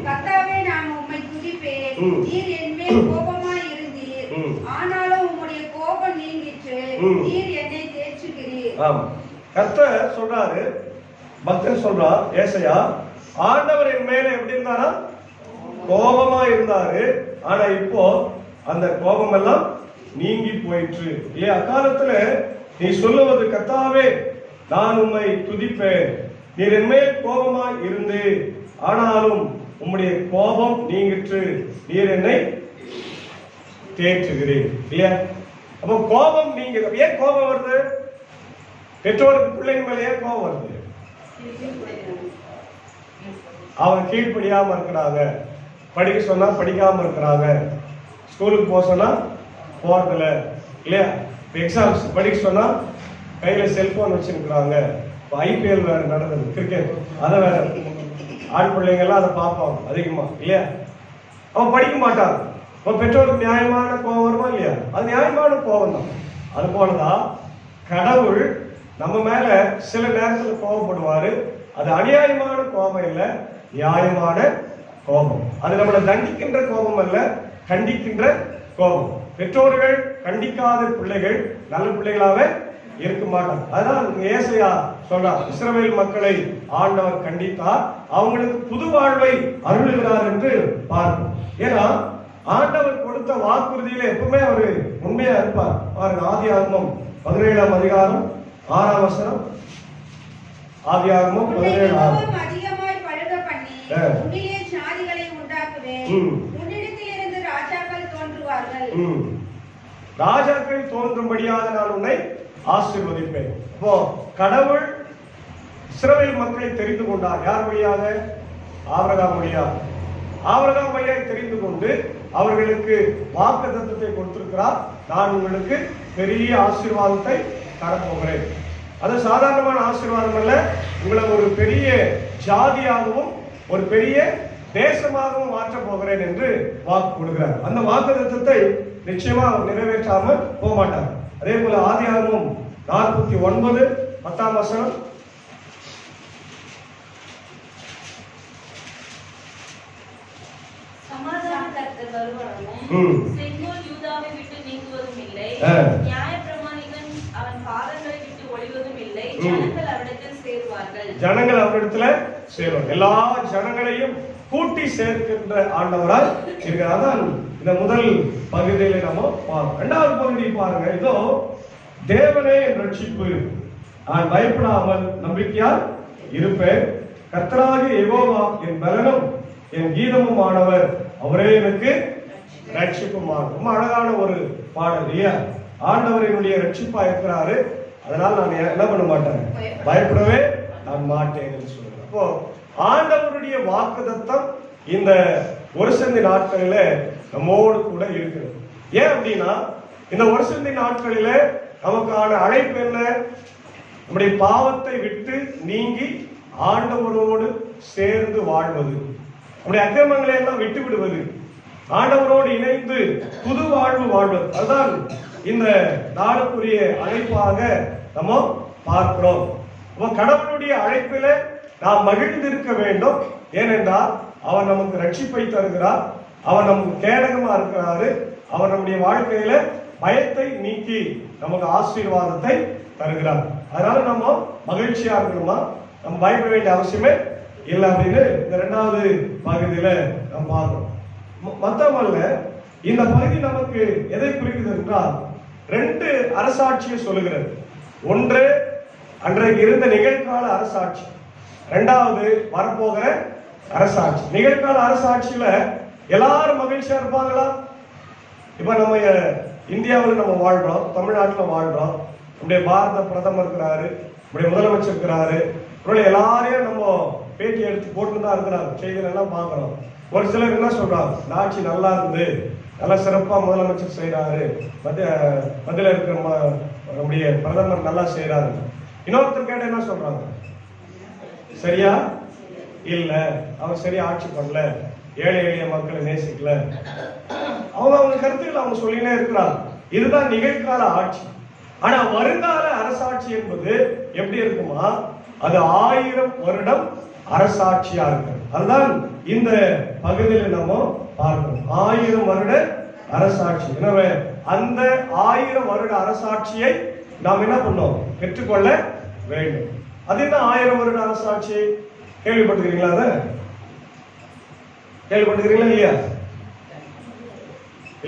கர்த்தாவே நான் உம்மை துதிப்பேன், நீர் என் மேல் கோபமாய் இருந்தீர், ஆனாலும் உம்முடைய கோபம் நீங்கிற்று, நீர் என்னை தேற்றுகிறீர். கர்த்தர் சொல்றாரு, பக்தன் சொல்றா ஏசாயா, ஆண்டவர் என் மேல எப்படி இருந்தாரா? கோபமா இருந்தாரு. ஆனா இப்போ அந்த கோபம் எல்லாம் நீங்கி போயிற்று இல்லையா? அக்காலத்துல நீ சொல்லுவது, கர்த்தாவே நான் உம்மை துதிப்பேன், நீர் என் மேல் கோபமாய் இருந்து ஆனாலும் உம்முடைய கோபம் நீங்கிற்று, நீர் என்னை தேற்றுகிறேன். இல்லையா? அப்போ கோபம் நீங்க ஏன் கோபம் வருது? பெற்றோருக்கு பிள்ளைங்க மேல ஏன் கோபம் வருது? அவங்க கீழ்ப்படியாம இருக்கிறாங்க, படிக்க சொன்னா படிக்காம இருக்கிறாங்க, ஸ்கூலுக்கு போக சொன்னா போறதில்ல. இல்லையா? எக்ஸாம்ஸ் படிக்க சொன்னா கையில செல்போன் வச்சிருக்கிறாங்க. IPL வேற நடந்தது, கிரிக்கெட், அதை வேற ஆண் பிள்ளைங்க எல்லாம் அதை பார்ப்பாங்க அதிகமா. இல்லையா? அவன் படிக்க மாட்டான். இப்போ பெற்றோருக்கு நியாயமான கோபம் வருமா இல்லையா? அது நியாயமான கோபம் தான். அது போலதான் கடவுள் நம்ம மேல சில நேரத்தில் கோபப்படுவாரு. அது அநியாயமான கோபம் இல்லை, நியாயமான கோபம். அது நம்மளை தண்டிக்கின்ற கோபம் அல்ல, கண்டிக்கின்ற கோபம். பெற்றோர்கள் கண்டிக்காத பிள்ளைகள் நல்ல பிள்ளைகளாவே இருக்க மாட்டாங்க. அதான் ஏசாயா சொல்றார், இஸ்ரவேல் மக்களை ஆண்டவர் கண்டித்தார், அவங்களுக்கு புது வாழ்வை அருளுகிறார் என்று பார்க்கணும். ஏன்னா ஆண்டவர் கொடுத்த வாக்குறுதியில எப்பவுமே அவரு உண்மையா இருப்பார். பாருங்க, ஆதியாகமம் 17ஆம் அதிகாரம் 6ஆம் வசனம். ஆதியாகமம் 17:6. அதிகமாய் பழுக பண்ணி உன்னிலே ஜாதிகளை உண்டாக்குவேன், உன்னிடத்திலிருந்து ராஜாக்கள் தோன்றுவார்கள். ராஜாக்கள் தோன்றும்படியாக நான் உன்னை ஆசீர்வதிப்பேன். அப்போ கடவுள் இஸ்ரவேல் மக்களை தெரிந்து கொண்டார். யார் வழியாக? ஆபிரகாம் வழியாக. ஆபிரகாம் வழியாக தெரிந்து கொண்டு அவர்களுக்கு வாக்குத்தத்தத்தை கொடுத்திருக்கிறார். நான் உங்களுக்கு பெரிய ஆசீர்வாதத்தை தரப்போகிறேன். அது சாதாரணமான ஆசீர்வாதம் அல்ல, உங்களை ஒரு பெரிய ஜாதியாகவும் ஒரு பெரிய தேசமாகவும் மாற்றப் போகிறேன் என்று வாக்கு கொடுக்கிறார். அந்த வாக்குத்தத்தத்தை நிச்சயமா நிறைவேற்றாம போக மாட்டார். அதே போல ஆதியாகமம் 49 10ஆம் வசனம். சமாதான கர்த்தர் வருவதும் செங்கோல் யூதாவை விட்டு நீங்குவதும் இல்லை, நியாயப்பிரமாணிகன் அவன் பாதங்களை விட்டு ஒளிவதும் இல்லை, ஜனங்கள் அவரிடத்தில் சேருவார்கள். ஜனங்கள் அவரிடத்துல சேருவார்கள். எல்லா ஜனங்களையும் கூட்டி சேர்க்கின்ற ஆண்டவரால் இருக்கிறார். இந்த முதல் பகுதியில நம்ம பார்ப்போம். இரண்டாவது பகுதியை பாருங்க. இதோ தேவனே என் ரட்சிப்பு, நான் பயப்படாமல் நம்பிக்கையால் இருப்பேன். கர்த்தராகிய யெகோவா என் பலனும் என் கீதமும் ஆனவர், அவரே எனக்கு ரட்சிப்புமானவர். ரொம்ப அழகான ஒரு பாடல் இல்லையா? ஆண்டவர் என்னுடைய ரட்சிப்பா இருக்கிறாரு, அதனால நான் என்ன பண்ண மாட்டேன், பயப்படவே நான் மாட்டேன் என்று சொல்றேன். அப்போ ஆண்டவருடைய வாக்குத்தத்தம் இந்த ஒரு சந்தி நாட்களில நம்மோடு கூட இருக்கிறது. ஏன் அப்படின்னா இந்த ஒரு சந்தி நாட்களில நமக்கான அழைப்பு என்ன? நம்முடைய பாவத்தை விட்டு நீங்கி ஆண்டவரோடு சேர்ந்து வாழ்வது, நம்முடைய அக்கிரமங்களை எல்லாம் விட்டு விடுவது, ஆண்டவரோடு இணைந்து புது வாழ்வு வாழ்வது. அதுதான் இந்த நாளுக்குரிய அழைப்பாக நம்ம பார்க்கிறோம். கடவுளுடைய அழைப்பில நாம் மகிழ்ந்திருக்க வேண்டும். ஏனென்றால் அவர் நமக்கு ரட்சிப்பை தருகிறார், அவர் நமக்கு கேடகமா இருக்கிறாரு, அவர் நம்முடைய வாழ்க்கையில பயத்தை நீக்கி நமக்கு ஆசீர்வாதத்தை தருகிறார். அதனால நம்ம மகிழ்ச்சியா இருக்கணுமா? நம்ம பயப்பட வேண்டிய அவசியமே இல்லை அப்படின்னு இந்த இரண்டாவது பகுதியில நம்ம பார்க்கிறோம். மத்தமல்ல, இந்த பகுதி நமக்கு எதை குறிக்குது என்றால் ரெண்டு அரசாட்சியை சொல்லுகிறது. ஒன்று அன்றைக்கு இருந்த நிகழ்கால அரசாட்சி, இரண்டாவது வரப்போகிற அரசாட்சி. நிகழ்கால அரசாட்சியில எல்லாரும் மகிழ்ச்சியா இருப்பாங்களா? இப்ப நம்ம இந்தியாவில் நம்ம வாழ்றோம், தமிழ்நாட்டில் வாழ்றோம், நம்முடைய பாரத பிரதமர் இருக்கிறாரு, நம்முடைய முதலமைச்சர் இருக்கிறாரு, எல்லாரையும் நம்ம பேட்டி எடுத்து போட்டு தான் இருக்கிறாங்க, செய்திகள் எல்லாம் பார்க்கிறோம். ஒரு சிலர் என்ன சொல்றாங்க, இந்த ஆட்சி நல்லா இருந்து நல்லா சிறப்பா முதலமைச்சர் செய்யறாரு, மத்தியில இருக்கிற நம்முடைய பிரதமர் நல்லா செய்யறாரு. இன்னொருத்தர் கேட்ட என்ன சொல்றாங்க, சரியா இல்ல, அவர் சரியா ஆட்சி பண்ணல, ஏழை எளிய மக்களை நேசிக்கல, அவங்க கருத்துக்கள் அவங்க சொல்லினே இருக்கிறாங்க. இதுதான் நிகழ்கால ஆட்சி. ஆனா வருங்கால அரசாட்சி என்பது எப்படி இருக்குமா? அது 1000 வருடம் அரசாட்சியா இருக்கு. அதுதான் இந்த பகுதியில் நம்ம பார்க்கிறோம். 1000 வருட அரசாட்சி. எனவே அந்த 1000 வருட அரசாட்சியை நாம் என்ன பண்ணோம், பெற்றுக்கொள்ள வேண்டும். அது என்ன 1000 வருட அரசாட்சி? கேள்விப்பட்டிருக்கீங்களா? அதை கேள்விப்பட்டிருக்கீங்களா இல்லையா?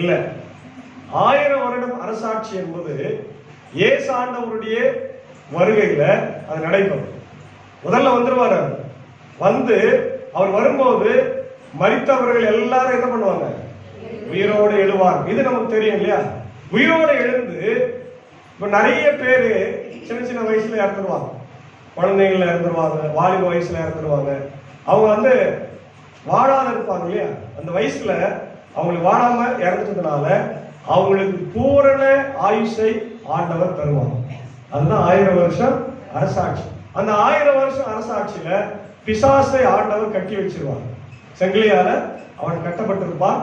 இல்ல. 1000 வருடம் அரசாட்சி என்பது இயேசு ஆண்டவருடைய வருகையில அது நடைபெறும். முதல்ல வந்துருவாரு. வந்து அவர் வரும்போது மரித்தவர்கள் எல்லாரும் என்ன பண்ணுவாங்க, உயிரோடு எழுவார். இது நமக்கு தெரியும் இல்லையா? உயிரோடு எழுந்து இப்ப நிறைய பேரு சின்ன சின்ன வயசுல இறந்துருவாங்க, குழந்தைங்கள இறந்துருவாங்க, வாலிப வயசுல இறந்துருவாங்க. அவங்க வந்து வாழாத இருப்பாங்க இல்லையா? அந்த வயசுல அவங்களுக்கு வாழாம இறந்துட்டதுனால அவங்களுக்கு பூரண ஆயுஷை ஆண்டவர் தருவாங்க. அதுதான் 1000 வருஷம் அரசாட்சி. அந்த 1000 வருஷம் அரசாட்சியில பிசாசை ஆண்டவர் கட்டி வச்சிருவாங்க. செங்கிலியால அவன் கட்டப்பட்டிருப்பான்.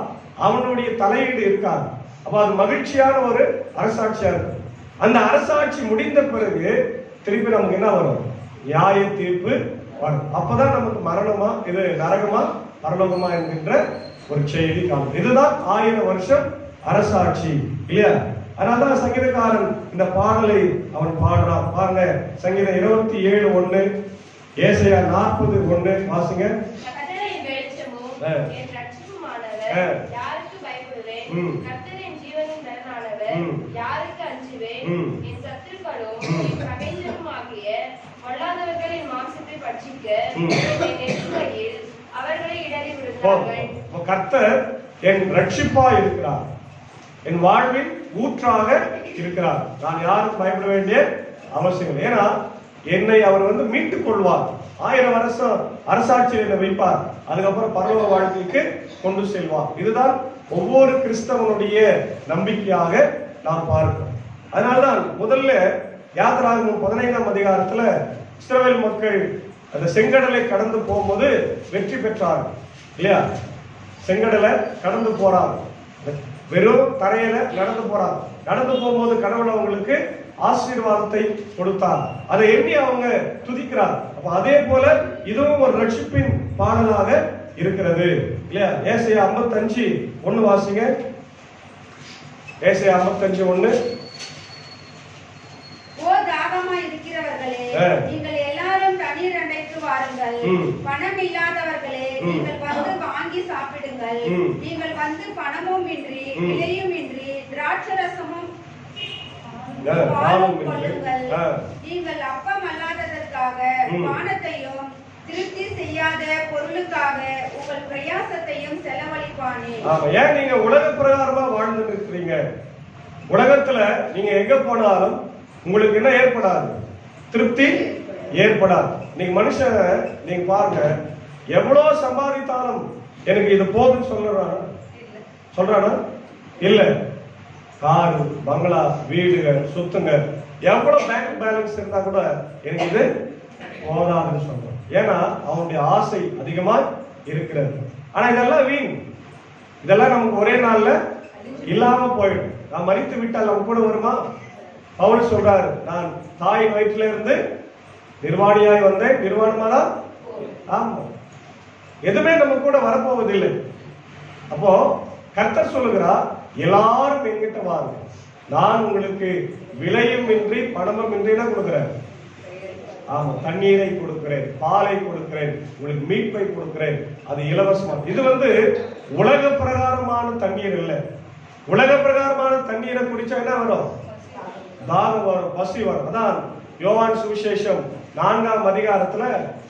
அவனுடைய தலையீடு இருக்காது. அப்ப அது மகிழ்ச்சியான ஒரு அரசாட்சியா இருக்கும். அந்த அரசாட்சி முடிந்த பிறகு திருப்பி நமக்கு என்ன வரும்? நியாய தீர்ப்பு வரும். அப்பதான் நமக்கு மரணமா, இது நரகமா பரலோகமா என்கின்ற ஒரு செய்தி காணும். இதுதான் 1000 வருஷம் அரசாட்சி இல்லையா? அதனாலதான் சங்கீதக்காரன் இந்த பாடலை அவன் பாடுறான். பாருங்க, சங்கீதம் 27:1, ஏசாயா 40:1 வாசிங்க. யாருக்கு பயப்படுவேன்? கர்த்தர் என் ஜீவனின் பலனானவர். யாருக்கு அஞ்சுவேன்? என் சத்துருக்களும் என் பகைஞருமாகிய பொல்லாதவர்களின் மாம்சத்தை பட்சிக்க என்னை நெருங்குகையில் அவர்களை இடறி விடுகிறார்கள். கர்த்தர் என் ரட்சிப்பா இருக்கிறார், என் வாழ்வில் ஊற்றாக இருக்கிறார். நான் யாருக்கு பயப்பட வேண்டிய அவசியம் இல்லை. ஏன்னா என்னை அவர் வந்து மீட்டுக் கொள்வார். 1000 வருஷம் அரசாட்சியில் என்னை வைப்பார். அதுக்கப்புறம் பரலோக வாழ்க்கைக்கு கொண்டு செல்வார். இதுதான் ஒவ்வொரு கிறிஸ்தவனுடைய நம்பிக்கையாக நாம் பார்க்கிறோம். அதனால்தான் முதல்ல யாத்திராகமம் 15ஆம் அதிகாரத்துல இஸ்ரவேல் மக்கள் அந்த செங்கடலை கடந்து போகும்போது வெற்றி பெற்றார்கள் இல்லையா? செங்கடலை கடந்து போறாங்க, வெறும் தரையில நடந்து போறாங்க. நடந்து போகும்போது கடவுள் அவங்களுக்கு ஆசீர்வாதத்தை கொடுத்தார். அதை எண்ணி அவங்க துதிக்கிறார். அப்ப அதே போல இதுவும் ஒரு ரட்சிப்பின் பாடலாக இருக்கிறது இல்லையா? ஏசாயா 55:1 வாசிங்க. ஏசாயா 55:1. ஓ தாகமாய் இருக்கிறவர்களே, நீங்கள் எல்லாரும் தண்ணீர் அண்டைக்கு வாருங்கள். பணம் இல்லாதவர்களே, நீங்கள் வந்து வாங்கி சாப்பிடுங்கள். நீங்கள் வந்து பணமும் இன்றி விலையும் இன்றி திராட்சரசமும் பாலும் கொள்ளுங்கள். நீங்கள் அப்பம் அல்லாததற்காக பானத்தையும் திருப்தி செய்யாத பொருளுக்காக உங்கள் பிரயாசத்தையும் செலவழிப்பானே. ஏன் நீங்க உலக பிரகாரமா வாழ்ந்துட்டு இருக்கிறீங்க? உலகத்துல நீங்க எங்க போனாலும் உங்களுக்கு என்ன ஏற்படாது? திருப்தி ஏற்படாது. நீங்க மனுஷன் நீங்க பாருங்க, எவ்வளவு சம்பாதித்தாலும் எனக்கு இது போதுன்னு சொல்றானா? இல்ல. காரு, பங்களா, வீடுகள், சொத்துங்க, எவ்வளவு பேங்க் பேலன்ஸ் இருந்தா கூட எனக்கு இது போதாதுன்னு சொல்றோம். ஏன்னா அவனுடைய ஆசை அதிகமா இருக்கிறது. ஆனா இதெல்லாம் வீண். இதெல்லாம் நமக்கு ஒரே நாள்ல இல்லாம போயிடும். நான் மரித்து விட்டால் நம்ம கூட வருமா? பவுல் சொல்றாரு, நான் தாய் வயிற்றுல இருந்து நிர்வாணியாய் வந்தேன், நிர்வாணமா தான். ஆமா, எதுவுமே நம்ம கூட வரப்போவதில்லை. அப்போ கர்த்தர் சொல்லுகிறார், எல்லாரும் என்கிட்ட வாங்க, நான் உங்களுக்கு விலையும் இன்றி பணமும் இன்றி தான் கொடுக்கிறேன். ஆமா, தண்ணீரை கொடுக்கிறேன், பாலை கொடுக்கிறேன், உங்களுக்கு மீட்பை கொடுக்கிறேன், அது இலவசமா. இது வந்து உலக பிரகாரமான தண்ணீர் இல்லை. உலக பிரகாரமான தண்ணீரை குடிச்சா என்ன வரும்? தாகம் வரும், பசி வரும். அதான் யோவான் சுவிசேஷம் 4ஆம் அதிகாரத்துல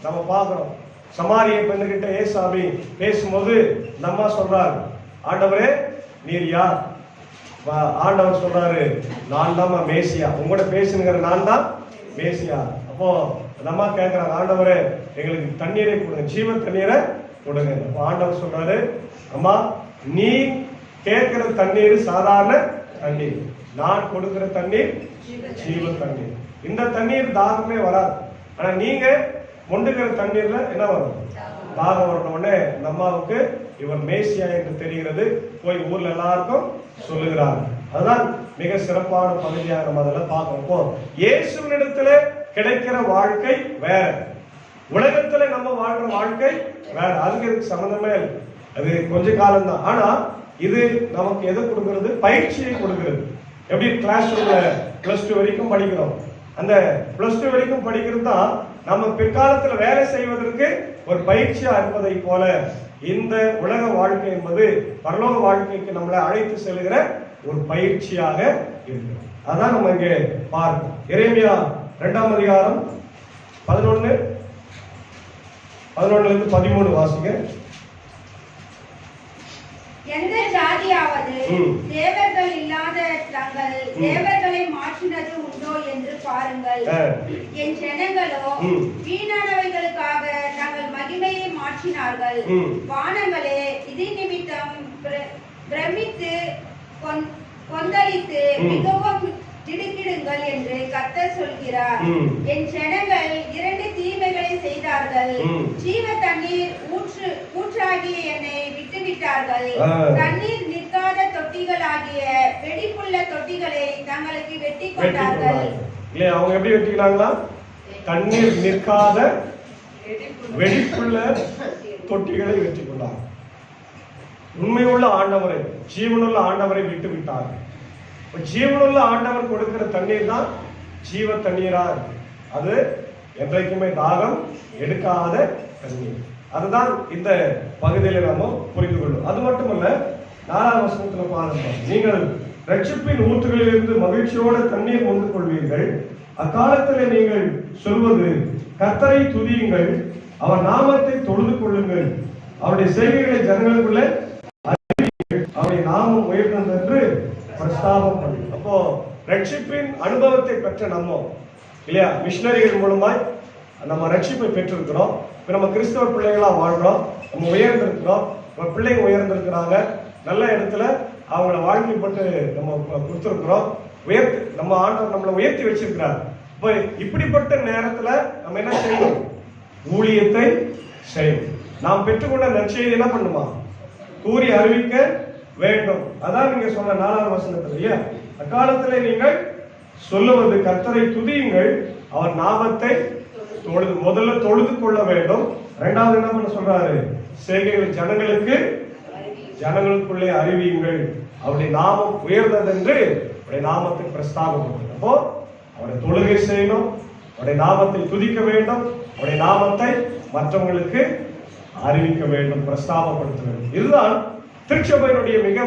நம்ம பார்க்கிறோம். சமாரிய பெண்ணுகிட்ட ஏசாமி பேசும்போது நம்ம சொல்றாரு, ஆண்டவரே நீர் யார்? ஆண்டவர் சொல்றாரு, நான் தான் மேசியா, உங்களோட பேசுங்கிற நான் தான் மேசியா. அப்போ நம்ம கேட்கிறாங்க, ஆண்டவரே எங்களுக்கு தண்ணீரை கொடுங்க, ஜீவ தண்ணீரை கொடுங்க. அப்போ ஆண்டவர் சொல்றாரு, அம்மா நீ கேட்கிற தண்ணீர் சாதாரண தண்ணீர், நான் கொடுக்கிற தண்ணீர் ஜீவ தண்ணீர். இந்த தண்ணீர் தாகமே வராது. ஆனா நீங்க மொண்டுகிற தண்ணீர்ல என்ன வரும்? தாகம் வரணும். உடனே இந்த அம்மாவுக்கு இவர் மேசியா என்று தெரிகிறது, போய் ஊர்ல எல்லாருக்கும் சொல்லுகிறார். அதுதான் மிக சிறப்பான பகுதியாக நம்ம அதில் பார்க்கிறோம். இயேசுவினிடத்துல கிடைக்கிற வாழ்க்கை வேற, உலகத்துல நம்ம வாழ்ற வாழ்க்கை வேற. அதுக்கு சம்பந்தமே இல்லை. அது கொஞ்ச காலம் தான். ஆனா இது நமக்கு எதை கொடுக்கிறது? பயிற்சியை கொடுக்கிறது. எப்படி கிளாஸ் ரூம்ல +2 வரைக்கும் படிக்கிறோம், அந்த +2 வரைக்கும் படிக்கிறது தான் நம்ம பிற்காலத்துல வேலை செய்வதற்கு ஒரு பயிற்சியா இருப்பதை போல இந்த உலக வாழ்க்கை என்பது பரலோக வாழ்க்கைக்கு நம்மளை அழைத்து செல்கிற ஒரு பயிற்சியாக இருக்கு. அதான் நம்ம இங்கே பார்க்கிறோம். எரேமியா 2ஆம் அதிகாரம் 11 -13 வாசிங்க. எந்த ஜாதியாவது ம். தேவர்கள் இல்லாத தங்கள் தேவர்களை மாற்றினது உண்டோ என்று பாருங்கள். என் ஜனங்களோ ம். வீணானவைகளுக்காக தங்கள் மகிமையை மாற்றினார்கள். ம். வானங்களே, இது நிமித்தம் பிரமித்து கொந்தளித்து ம். மிகவும் திடுக்கிடுங்கள் என்று கர்த்தர் சொல்கிறார். ம். என் ஜனங்கள் 2 தீமைகளை செய்தார்கள். ம். ஜீவ தண்ணீர் ஊற்றாகிய என்னை விட்டுவிட்டார்கள். தண்ணீர் நிற்காத தொட்டிகளாகிய வெடிப்புள்ள தொட்டிகளை தங்களுக்கு வெட்டி கொண்டார்கள். இல்லையா? அவங்க எப்படி வெட்டிக்கிறாங்களா? தண்ணீர் நிற்காத வெடிப்புள்ள தொட்டிகளை வெட்டி கொண்டார். உண்மையுள்ள ஆண்டவரை, ஜீவனுள்ள ஆண்டவரை விட்டு விட்டார். ஜீவனுள்ள ஆண்டவர் கொடுக்கிற தண்ணீர் தான் ஜீவ தண்ணீரா இருக்கு. அது என்றைக்குமே தாகம் எடுக்காத தண்ணீர். அதுதான் இந்த பகுதியில நாம புரிந்து கொள்ளும். அது மட்டுமல்ல, 4ஆம் வசனத்துல பாருங்க, நீங்கள் ரட்சிப்பின் ஊற்றுகளிலிருந்து மகிழ்ச்சியோடு தண்ணீர் மொண்டு கொள்வீர்கள். அக்காலத்திலே நீங்கள் சொல்வது, கர்த்தரை துதியுங்கள், அவர் நாமத்தை தொழுது கொள்ளுங்கள், அவருடைய செய்கைகளை ஜனங்களுக்குள்ளே அறிவியுங்கள், அவருடைய நாமம் உயர்ந்தது என்று பிரஸ்தாபம் பண்ணு. அப்போ ரட்சிப்பின் அனுபவத்தை பெற்ற நம்ம இல்லையா, மிஷினரிகள் மூலமாய் நம்ம ரட்சிப்பை பெற்றிருக்கிறோம். இப்போ நம்ம கிறிஸ்தவ பிள்ளைகளா வாழ்றோம், நம்ம உயர்ந்திருக்கிறோம், நம்ம பிள்ளைங்க உயர்ந்திருக்கிறாங்க, நல்ல இடத்துல அவங்கள வாழ்க்கைப்பட்டு நம்ம கொடுத்துருக்குறோம், நம்ம ஆண்டவர் நம்மளை உயர்த்தி வச்சிருக்கிறார். இப்போ இப்படிப்பட்ட நேரத்துல நம்ம என்ன செய்யணும்? ஊழியத்தை செய்யணும். நாம் பெற்றுக்கொண்ட நற்செய்தி என்ன பண்ணுமா? கூறி அறிவிக்க வேண்டும். அதான் நீங்க சொன்ன 4ஆம் வசனத்துல இல்லையா, அக்காலத்துல நீங்கள் சொல்லுவது, கர்த்தரை துதியுங்கள், அவர் நாமத்தை முதல்ல தொழுது கொள்ள வேண்டும். இரண்டாவது என்ன பண்ண சொல்றாரு? செய்கைகள் ஜனங்களுக்குள்ளே அறிவியுங்கள், அவருடைய நாமம் உயர்ந்தது என்று அவருடைய நாமத்தை பிரஸ்தாபம். அப்போ அவருடைய தொழுகை செய்யணும், அவருடைய நாமத்தை துதிக்க வேண்டும், அவருடைய நாமத்தை மற்றவங்களுக்கு அறிவிக்க வேண்டும், பிரஸ்தாபப்படுத்த வேண்டும். இதுதான் திருச்சபையினுடைய மிக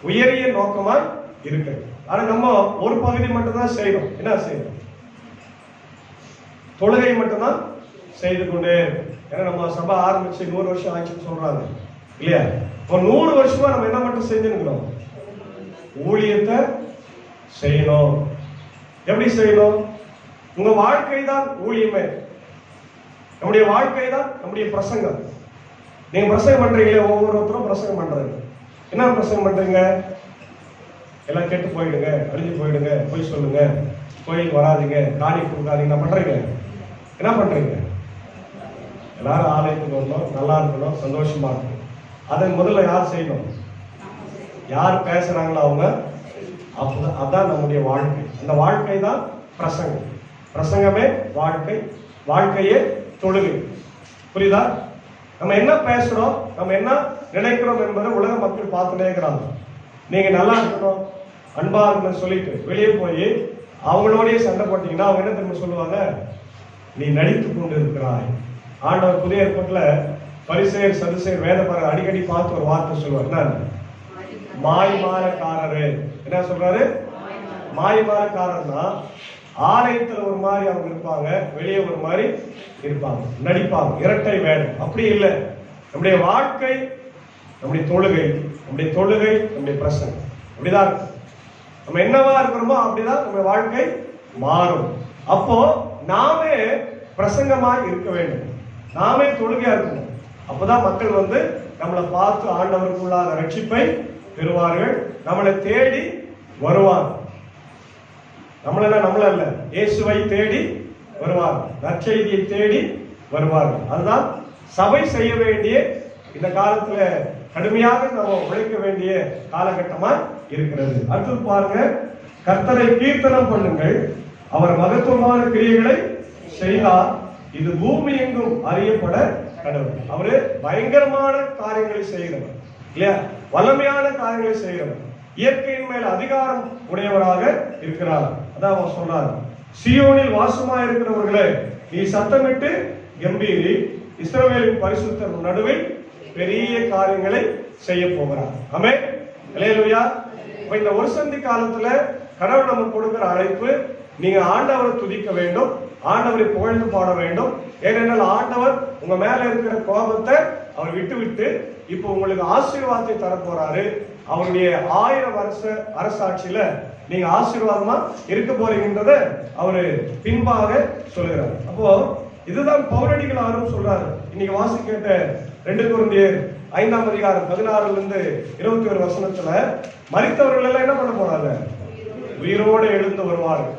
உயரிய நோக்கமாய் இருக்கிறது. ஆனா நம்ம ஒரு பகுதி மட்டும்தான் செய்யணும். என்ன செய்யணும்? தொழுகை மட்டும்தான் செய்து கொண்டே. ஏன்னா நம்ம சபை ஆரம்பிச்சு 100 வருஷம் ஆச்சுன்னு சொல்றாங்க இல்லையா? ஒரு 100 வருஷமா நம்ம என்ன மட்டும் செஞ்சுருக்கிறோம்? ஊழியத்தை செய்யணும். எப்படி செய்யணும்? உங்க வாழ்க்கை தான் ஊழியமே. நம்முடைய வாழ்க்கை தான் நம்முடைய பிரசங்கம். நீங்க பிரசங்கம் பண்றீங்களே, ஒவ்வொருத்தரும் பிரசங்கம் பண்றாங்க. என்ன பிரசங்கம் பண்றீங்க? எல்லாம் கேட்டு போயிடுங்க, அழிஞ்சு போயிடுங்க, போய் சொல்லுங்க, கோயில் வராதிங்க, காணி கொடுக்காதீங்க, என்ன பண்றீங்க? என்ன பண்றீங்க? எல்லாரும் ஆலயத்துக்கு வரணும், நல்லா இருக்கணும், சந்தோஷமா இருக்கணும். அதை முதல்ல யார் செய்யணும்? யார் பேசுறாங்களோ அவங்க. அதான் நம்முடைய வாழ்க்கை. அந்த வாழ்க்கை தான் பிரசங்கம். பிரசங்கமே வாழ்க்கை, வாழ்க்கையே தொழுகை. புரியுதா? நம்ம என்ன பேசுறோம், நம்ம என்ன நினைக்கிறோம் என்பதை உலக மக்கள் பார்த்துட்டே இருக்கிறாங்க. நீங்க நல்லா இருக்கணும், அன்பா இருக்கணும்னு சொல்லிட்டு வெளியே போய் அவங்களோடய சண்டை போட்டீங்கன்னா அவங்க என்ன திரும்ப சொல்லுவாங்க? நீ நடித்து கொண்டு இருக்கிறாய். ஆண்டவர் புதிய ஏற்பாட்டுல பரிசேயர் சதுசேயர் வேதபாரகர் அடிக்கடி பார்த்து ஒரு வார்த்தை சொல்லுவார். என்ன? மாய்மாலக்காரரு. என்ன சொல்றாரு? மாய்மாலக்காரர்னா ஆலயத்துல ஒரு மாதிரி அவங்க இருப்பாங்க, வெளியே ஒரு மாதிரி இருப்பாங்க, நடிப்பாங்க, இரட்டை வேடம். அப்படி இல்லை. நம்முடைய வாழ்க்கை, நம்முடைய தொழுகை, நம்முடைய பிரசங்கம் அப்படிதான் இருக்கு. நம்ம என்னவா இருக்கிறோமோ அப்படிதான் நம்ம வாழ்க்கை மாறும். அப்போ நாமே பிரசங்கமாய் இருக்க வேண்டும், நாமே தொழுகையா இருக்கணும். அப்பதான் மக்கள் வந்து நம்மளை பார்த்து ஆண்டவருக்குள்ளான ரட்சிப்பை பெறுவார்கள், நம்மளை தேடி வருவார்கள். நம்மள அல்ல, இயேசுவை தேடி வருவார்கள், நற்செய்தியை தேடி வருவார்கள். அதுதான் சபை செய்ய வேண்டிய, இந்த காலத்துல கடுமையாக நம்ம உழைக்க வேண்டிய காலகட்டமா இருக்கிறது. அடுத்தது பாருங்க, கர்த்தரை கீர்த்தனம் பண்ணுங்கள், அவர் மகத்துவமான கிரியைகளை செய்தார், இது பூமி எங்கும் அறியப்பட கடவுள். அவரு பயங்கரமான காரியங்களை செய்கிறவர் இல்லையா, வல்லமையான காரியங்களை செய்கிறவர், இயற்கையின் மேல் அதிகாரம் உடையவராக இருக்கிறார். அதான் அவர் சொல்றார், சியோனில் வாசமா இருக்கிறவர்களே நீ சத்தமிட்டு கம்பீரி, இஸ்ரவேலின் பரிசுத்தர் நடுவில் பெரிய காரியங்களை செய்ய போகிறார். ஆமென், அல்லேலூயா. இந்த ஒரு சந்தி காலத்துல கடவுள் நமக்கு கொடுக்கிற அழைப்பு, நீங்க ஆண்டவரை துதிக்க வேண்டும், ஆண்டவரை புகழ்ந்து பாட வேண்டும். ஏனென்றால் ஆண்டவர் உங்க மேல இருக்கிற கோபத்தை அவர் விட்டு இப்போ உங்களுக்கு ஆசீர்வாதத்தை தர போறாரு. அவருடைய 1000 வருஷ அரசாட்சியில நீங்க ஆசீர்வாதமா இருக்க போறீங்கன்றத அவரு பின்பாக சொல்லுகிறார். அப்போ இதுதான் பவுலடிகளாரும் சொல்றாரு. இன்னைக்கு வாசி கேட்ட 2 கொரிந்தியர் 5ஆம் அதிகாரம் 16 இருந்து 21 வசனத்துல மரித்தவர்கள் எல்லாம் என்ன பண்ண போறாங்க? உயிரோடு எழுந்து வருவார்கள்.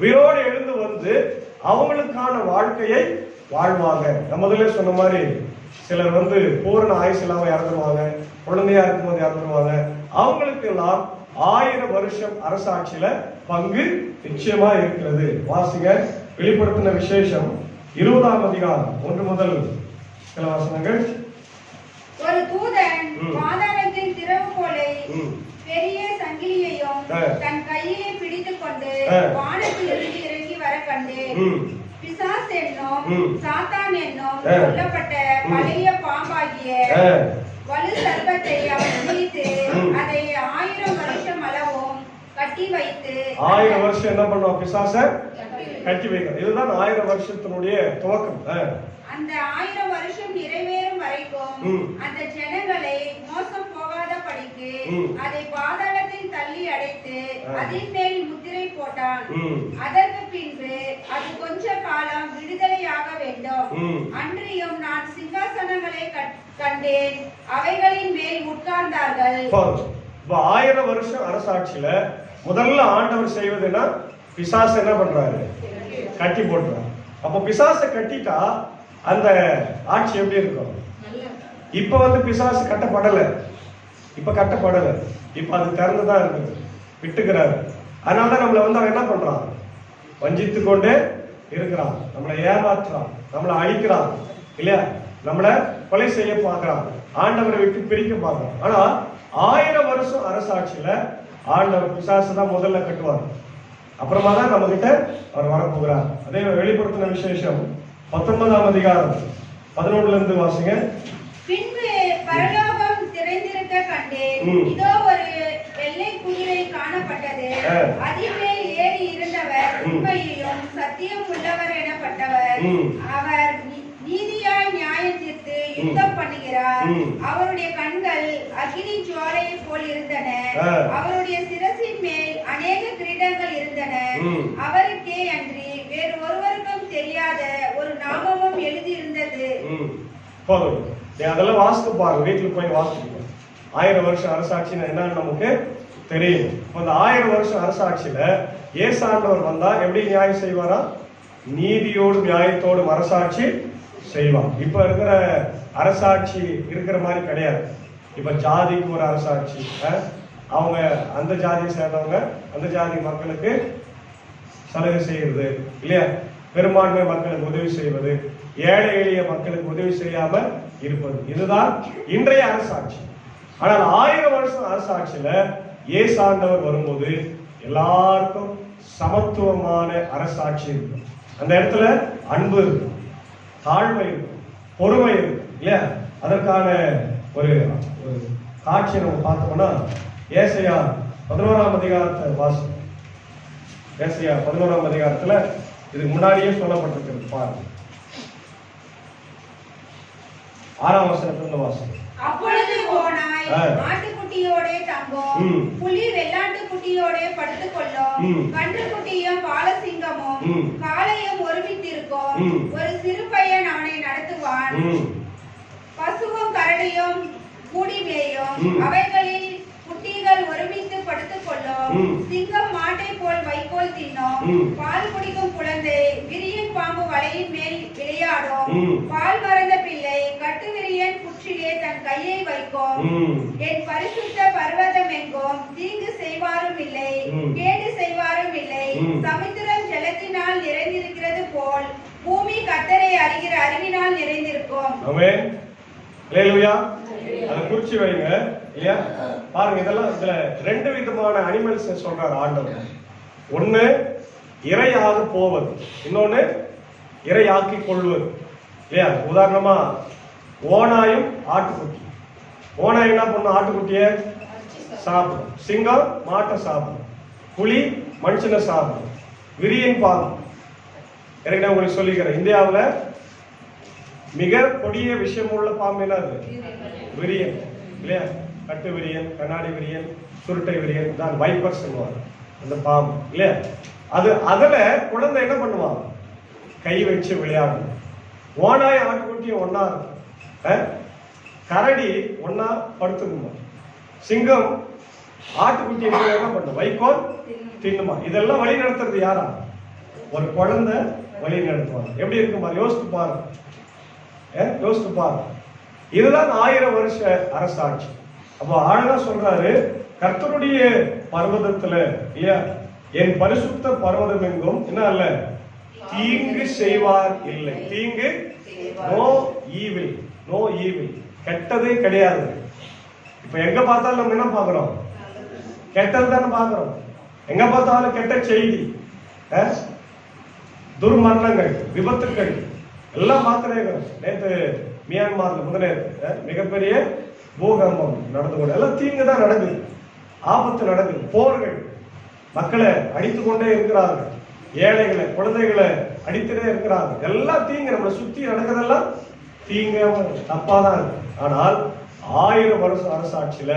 உயிரோடு எழுந்து வந்து அவங்களுக்கான வாழ்க்கையை வாழ்வாங்க. நம்ம முதல்ல சொன்ன மாதிரி சிலர் பூரண ஆயுசு இல்லாம இறந்துருவாங்க, குழந்தையா இருக்கும்போது இறந்துருவாங்க. அவங்களுக்கு எல்லாம் 1000 வருஷம் அரசாட்சியில பங்கு நிச்சயமா இருக்கிறது. வாசிங்க வெளிப்படுத்தின விசேஷம் 20ஆம் அதிகாரம் 1 முதல் சில வசனங்கள். ஒரு தூதன் பாதாளத்தின் திறவுகோலை பெரிய சங்கிலியையும் தன் கையிலே பிடித்துக் கொண்டு வானத்திலிருந்து இறங்கி வர கண்டேன். பிசாஸ் என்னும் சாத்தான் என்னும் சொல்லப்பட்ட பழைய பாம்பாகிய வலு சர்ப்பத்தை அவன் பிடித்து அதை 1000 வருஷம் அளவும் கட்டி வைத்து 1000 வருஷம் என்ன பண்ணுவான்? பிசாச கட்டி வைக்கிறான். இதுதான் 1000 வருஷத்தினுடைய துவக்கம். அந்த 1000 வருஷம் நிறைவேறும் வரைக்கும் அந்த ஜனங்களை மோசம் போகாத படிக்கு அதை பாதாளத்தில் தள்ளி அடைத்து அதன் மேல் முத்திரை போட்டான். அதற்கு பின்பு அது கொஞ்ச காலம் விடுதலையாக வேண்டும். அன்றியும் நான் சிங்காசனங்களை கண்டேன், அவைகளின் மேல் உட்கார்ந்தார்கள். 1000 வருஷம் அரசாட்சியில முதல்ல ஆண்டவர் செய்வதுன்னா பிசாசு என்ன பண்றாரு? கட்டி போட்டுறாரு. அப்போ பிசாசை கட்டிட்டா அந்த ஆட்சி எப்படி இருக்கும்? இப்ப பிசாசு கட்டப்படல, இப்ப அது திறந்துதான் இருக்குது, விட்டுக்கிறாரு. அதனாலதான் நம்மள அவன் என்ன பண்றான்? வஞ்சித்து கொண்டே இருக்கிறான், நம்மளை ஏமாற்றுறான், நம்மளை அழிக்கிறான் இல்லையா, நம்மளை கொலை செய்ய பார்க்கிறான், ஆண்டவரை விட்டு பிரிக்க பார்க்கிறான். ஆனா 1000 வருஷம் அரசாட்சியில ஆண்டவர் பிசாசு தான் முதல்ல கட்டுவார். அப்புறமா தான் நம்ம கிட்ட அவர் வரப்போகிறார். அதே வெளிப்படுத்தின விசேஷம் 19ஆம் அதிகாரம் 11 இருந்து வாசிங்க. பின்பு பரலோகம் திறந்திருக்க கண்டேன். இதோ ஒரு வெள்ளை குதிரை காணப்பட்டது. அதின் மேல் ஏறி இருந்தவர் உண்மையிலும் சத்தியம் உள்ளவர் எனப்பட்டவர். அவர் நீதியாய் நியாயம் தீர்த்து யுத்தம் பண்ணுகிறார். அவருடைய கண்கள் அக்கினி ஜுவாலையை போல் இருந்தன. அவருடைய சிரசின் மேல் அநேக கிரீடங்கள் இருந்தன. அவருக்கே அன்றி வேறு ஒருவருக்கும் தெரியாத ஒரு நாமமும் எழுதி இருந்தது. போதும், அதெல்லாம் வாசித்து பாருங்க, வீட்டுல போய் வாசிச்சுக்கோ. 1000 வருஷம் அரசாட்சின்னு என்னன்னு நமக்கு தெரியும். அந்த 1000 வருஷம் அரசாட்சியில ஏசாண்டவர் வந்தா எப்படி நியாயம் செய்வாரா? நீதியோடு நியாயத்தோடு அரசாட்சி செய்வான். இப்ப இருக்கிற அரசாட்சி இருக்கிற மாதிரி கிடையாது. இப்ப ஜாதிக்கு ஒரு அரசாட்சி, அவங்க அந்த ஜாதியை சேர்ந்தவங்க அந்த ஜாதி மக்களுக்கு சலுகை செய்யறது இல்லையா, பெரும்பான்மை மக்களுக்கு உதவி செய்வது, ஏழை எளிய மக்களுக்கு உதவி செய்யாம இருப்பது, இதுதான் இன்றைய அரசாட்சி. ஆனால் 1000 வருஷம் அரசாட்சியில ஏசாண்டவர் வரும்போது எல்லாருக்கும் சமத்துவமான அரசாட்சி இருக்கும். அந்த இடத்துல அன்பு இருக்கும், தாழ்மை இருக்கும், பொறுமை இருக்கும் இல்லையா. அதற்கான ஒரு காட்சியை நம்ம பார்த்தோம்னா ஏசாயா 11ஆம் அதிகாரத்தை வாசி. ஏசாயா 11ஆம் அதிகாரத்துல இதுக்கு முன்னாடியே சொல்லப்பட்டிருக்கிறது பாருங்க. 6ஆம் வசனத்துல வாசி. அப்பொழுது ஓனாய் ஆட்டுக்குட்டியோட தங்கும், புலி வெள்ளாட்டு குட்டியோட படுத்துக் கொள்ளும், கன்றுக்குட்டியும் பாலசிங்கமும் காளையும் ஒருமித்திருக்கும். ஒரு சிறு பையன் அவனை நடத்துவான். பசுவும் கரடியும் கூடி மேயும், அவைகளில் குட்டிகள் ஒருமித்து படுத்துக் கொள்ளும். சிங்கம் மாட்டை போல் வைக்கோல் தின்னும். பால் குடிக்கும் குழந்தை விரியன் பாம்பு வலையின் மேல் விளையாடும். பால் மறந்த பிள்ளை கட்டு விரியன் புற்றிலே தன் கையை வைக்கும். என் பரிசுத்த பர்வதம் எங்கும் தீங்கு செய்வாரும் இல்லை, கேடு செய்வாரும் இல்லை. சமுத்திரம் ஜலத்தினால் நிறைந்திருக்கிறது போல் பூமி கர்த்தரை அறிகிற அறிவினால் நிறைந்திருக்கும். ஆமென். அல்லேலூயா. அதை குறிச்சு வைங்க இல்லையா. பாருங்க, இதெல்லாம் இதுல 2 விதமான அனிமல்ஸ் சொல்றாரு ஆண்டவர். ஒண்ணு இரையாக போவது, இன்னொன்னு இரையாக்கி கொள்வது இல்லையா. உதாரணமா ஓனாயும் ஆட்டுக்குட்டி. ஓனாய் என்ன பண்ணும்? ஆட்டுக்குட்டிய சாப்பிடும். சிங்கம் மாட்டை சாப்பிடும். புலி மனுஷனை சாப்பிடும். விரியன் பாம்பு. ஏற்கனவே உங்களுக்கு சொல்லிக்கிறேன், இந்தியாவில் மிக கொடிய விஷயமுள்ள பாம்பு என்னது? விரியன் இல்லையா? கட்டு விரியன், கண்ணாடி விரியன், சுருட்டை விரியன் தான் வைப்பர் சொல்லுவாங்க அந்த பாம்பு இல்லையா? அதுல குழந்தை என்ன பண்ணுவாங்க? கை வச்சு விளையாடும். ஓனாய் ஆட்டுக்குட்டியும் ஒன்னா இருக்கும், கரடி ஒன்னா படுத்துக்குமா, சிங்கம் ஆட்டுக்குட்டி என்ன பண்ணும்? வைக்கோல் தின்னுமா. இதெல்லாம் வழி நடத்துறது யாரா? ஒரு குழந்தை வழி நடத்துவாங்க. எப்படி இருக்குமா? யோசித்து பாரு, யோசித்து பாரு. இதுதான் 1000 வருஷ அரசாட்சி. அப்போ ஆழதான் சொல்றாரு, கர்த்தருடைய பர்வதத்துல இல்லையா, என் பரிசுத்த பர்வதம் எங்கும் என்ன அல்ல, தீங்கு செய்வார் இல்லை. தீங்கு, நோ ஈவில், நோ ஈவில், கெட்டதே கிடையாது. இப்ப எங்க பார்த்தாலும் நம்ம என்ன பாக்குறோம்? கெட்டது தானே பாக்குறோம். எங்க பார்த்தாலும் கெட்ட செய்தி, துர்மரணங்கள், விபத்துக்கள் எல்லாம் மாத்திரே. நேற்று மியான்மர்ல முதலேற்று மிகப்பெரிய பூகம்பம் நடந்து கொண்டு எல்லாம் தீங்கு தான் நடக்குது, ஆபத்து நடக்குது, போர்கள், மக்களை அடித்துக் கொண்டே இருக்கிறார்கள், ஏழைகளை குழந்தைகளை அடித்துட்டே இருக்கிறார்கள். எல்லாம் தீங்கு, நம்மளை சுத்தி நடக்கிறதெல்லாம் தீங்க, தப்பாதான் இருக்கு. ஆனால் 1000 வருஷம் அரசாட்சியில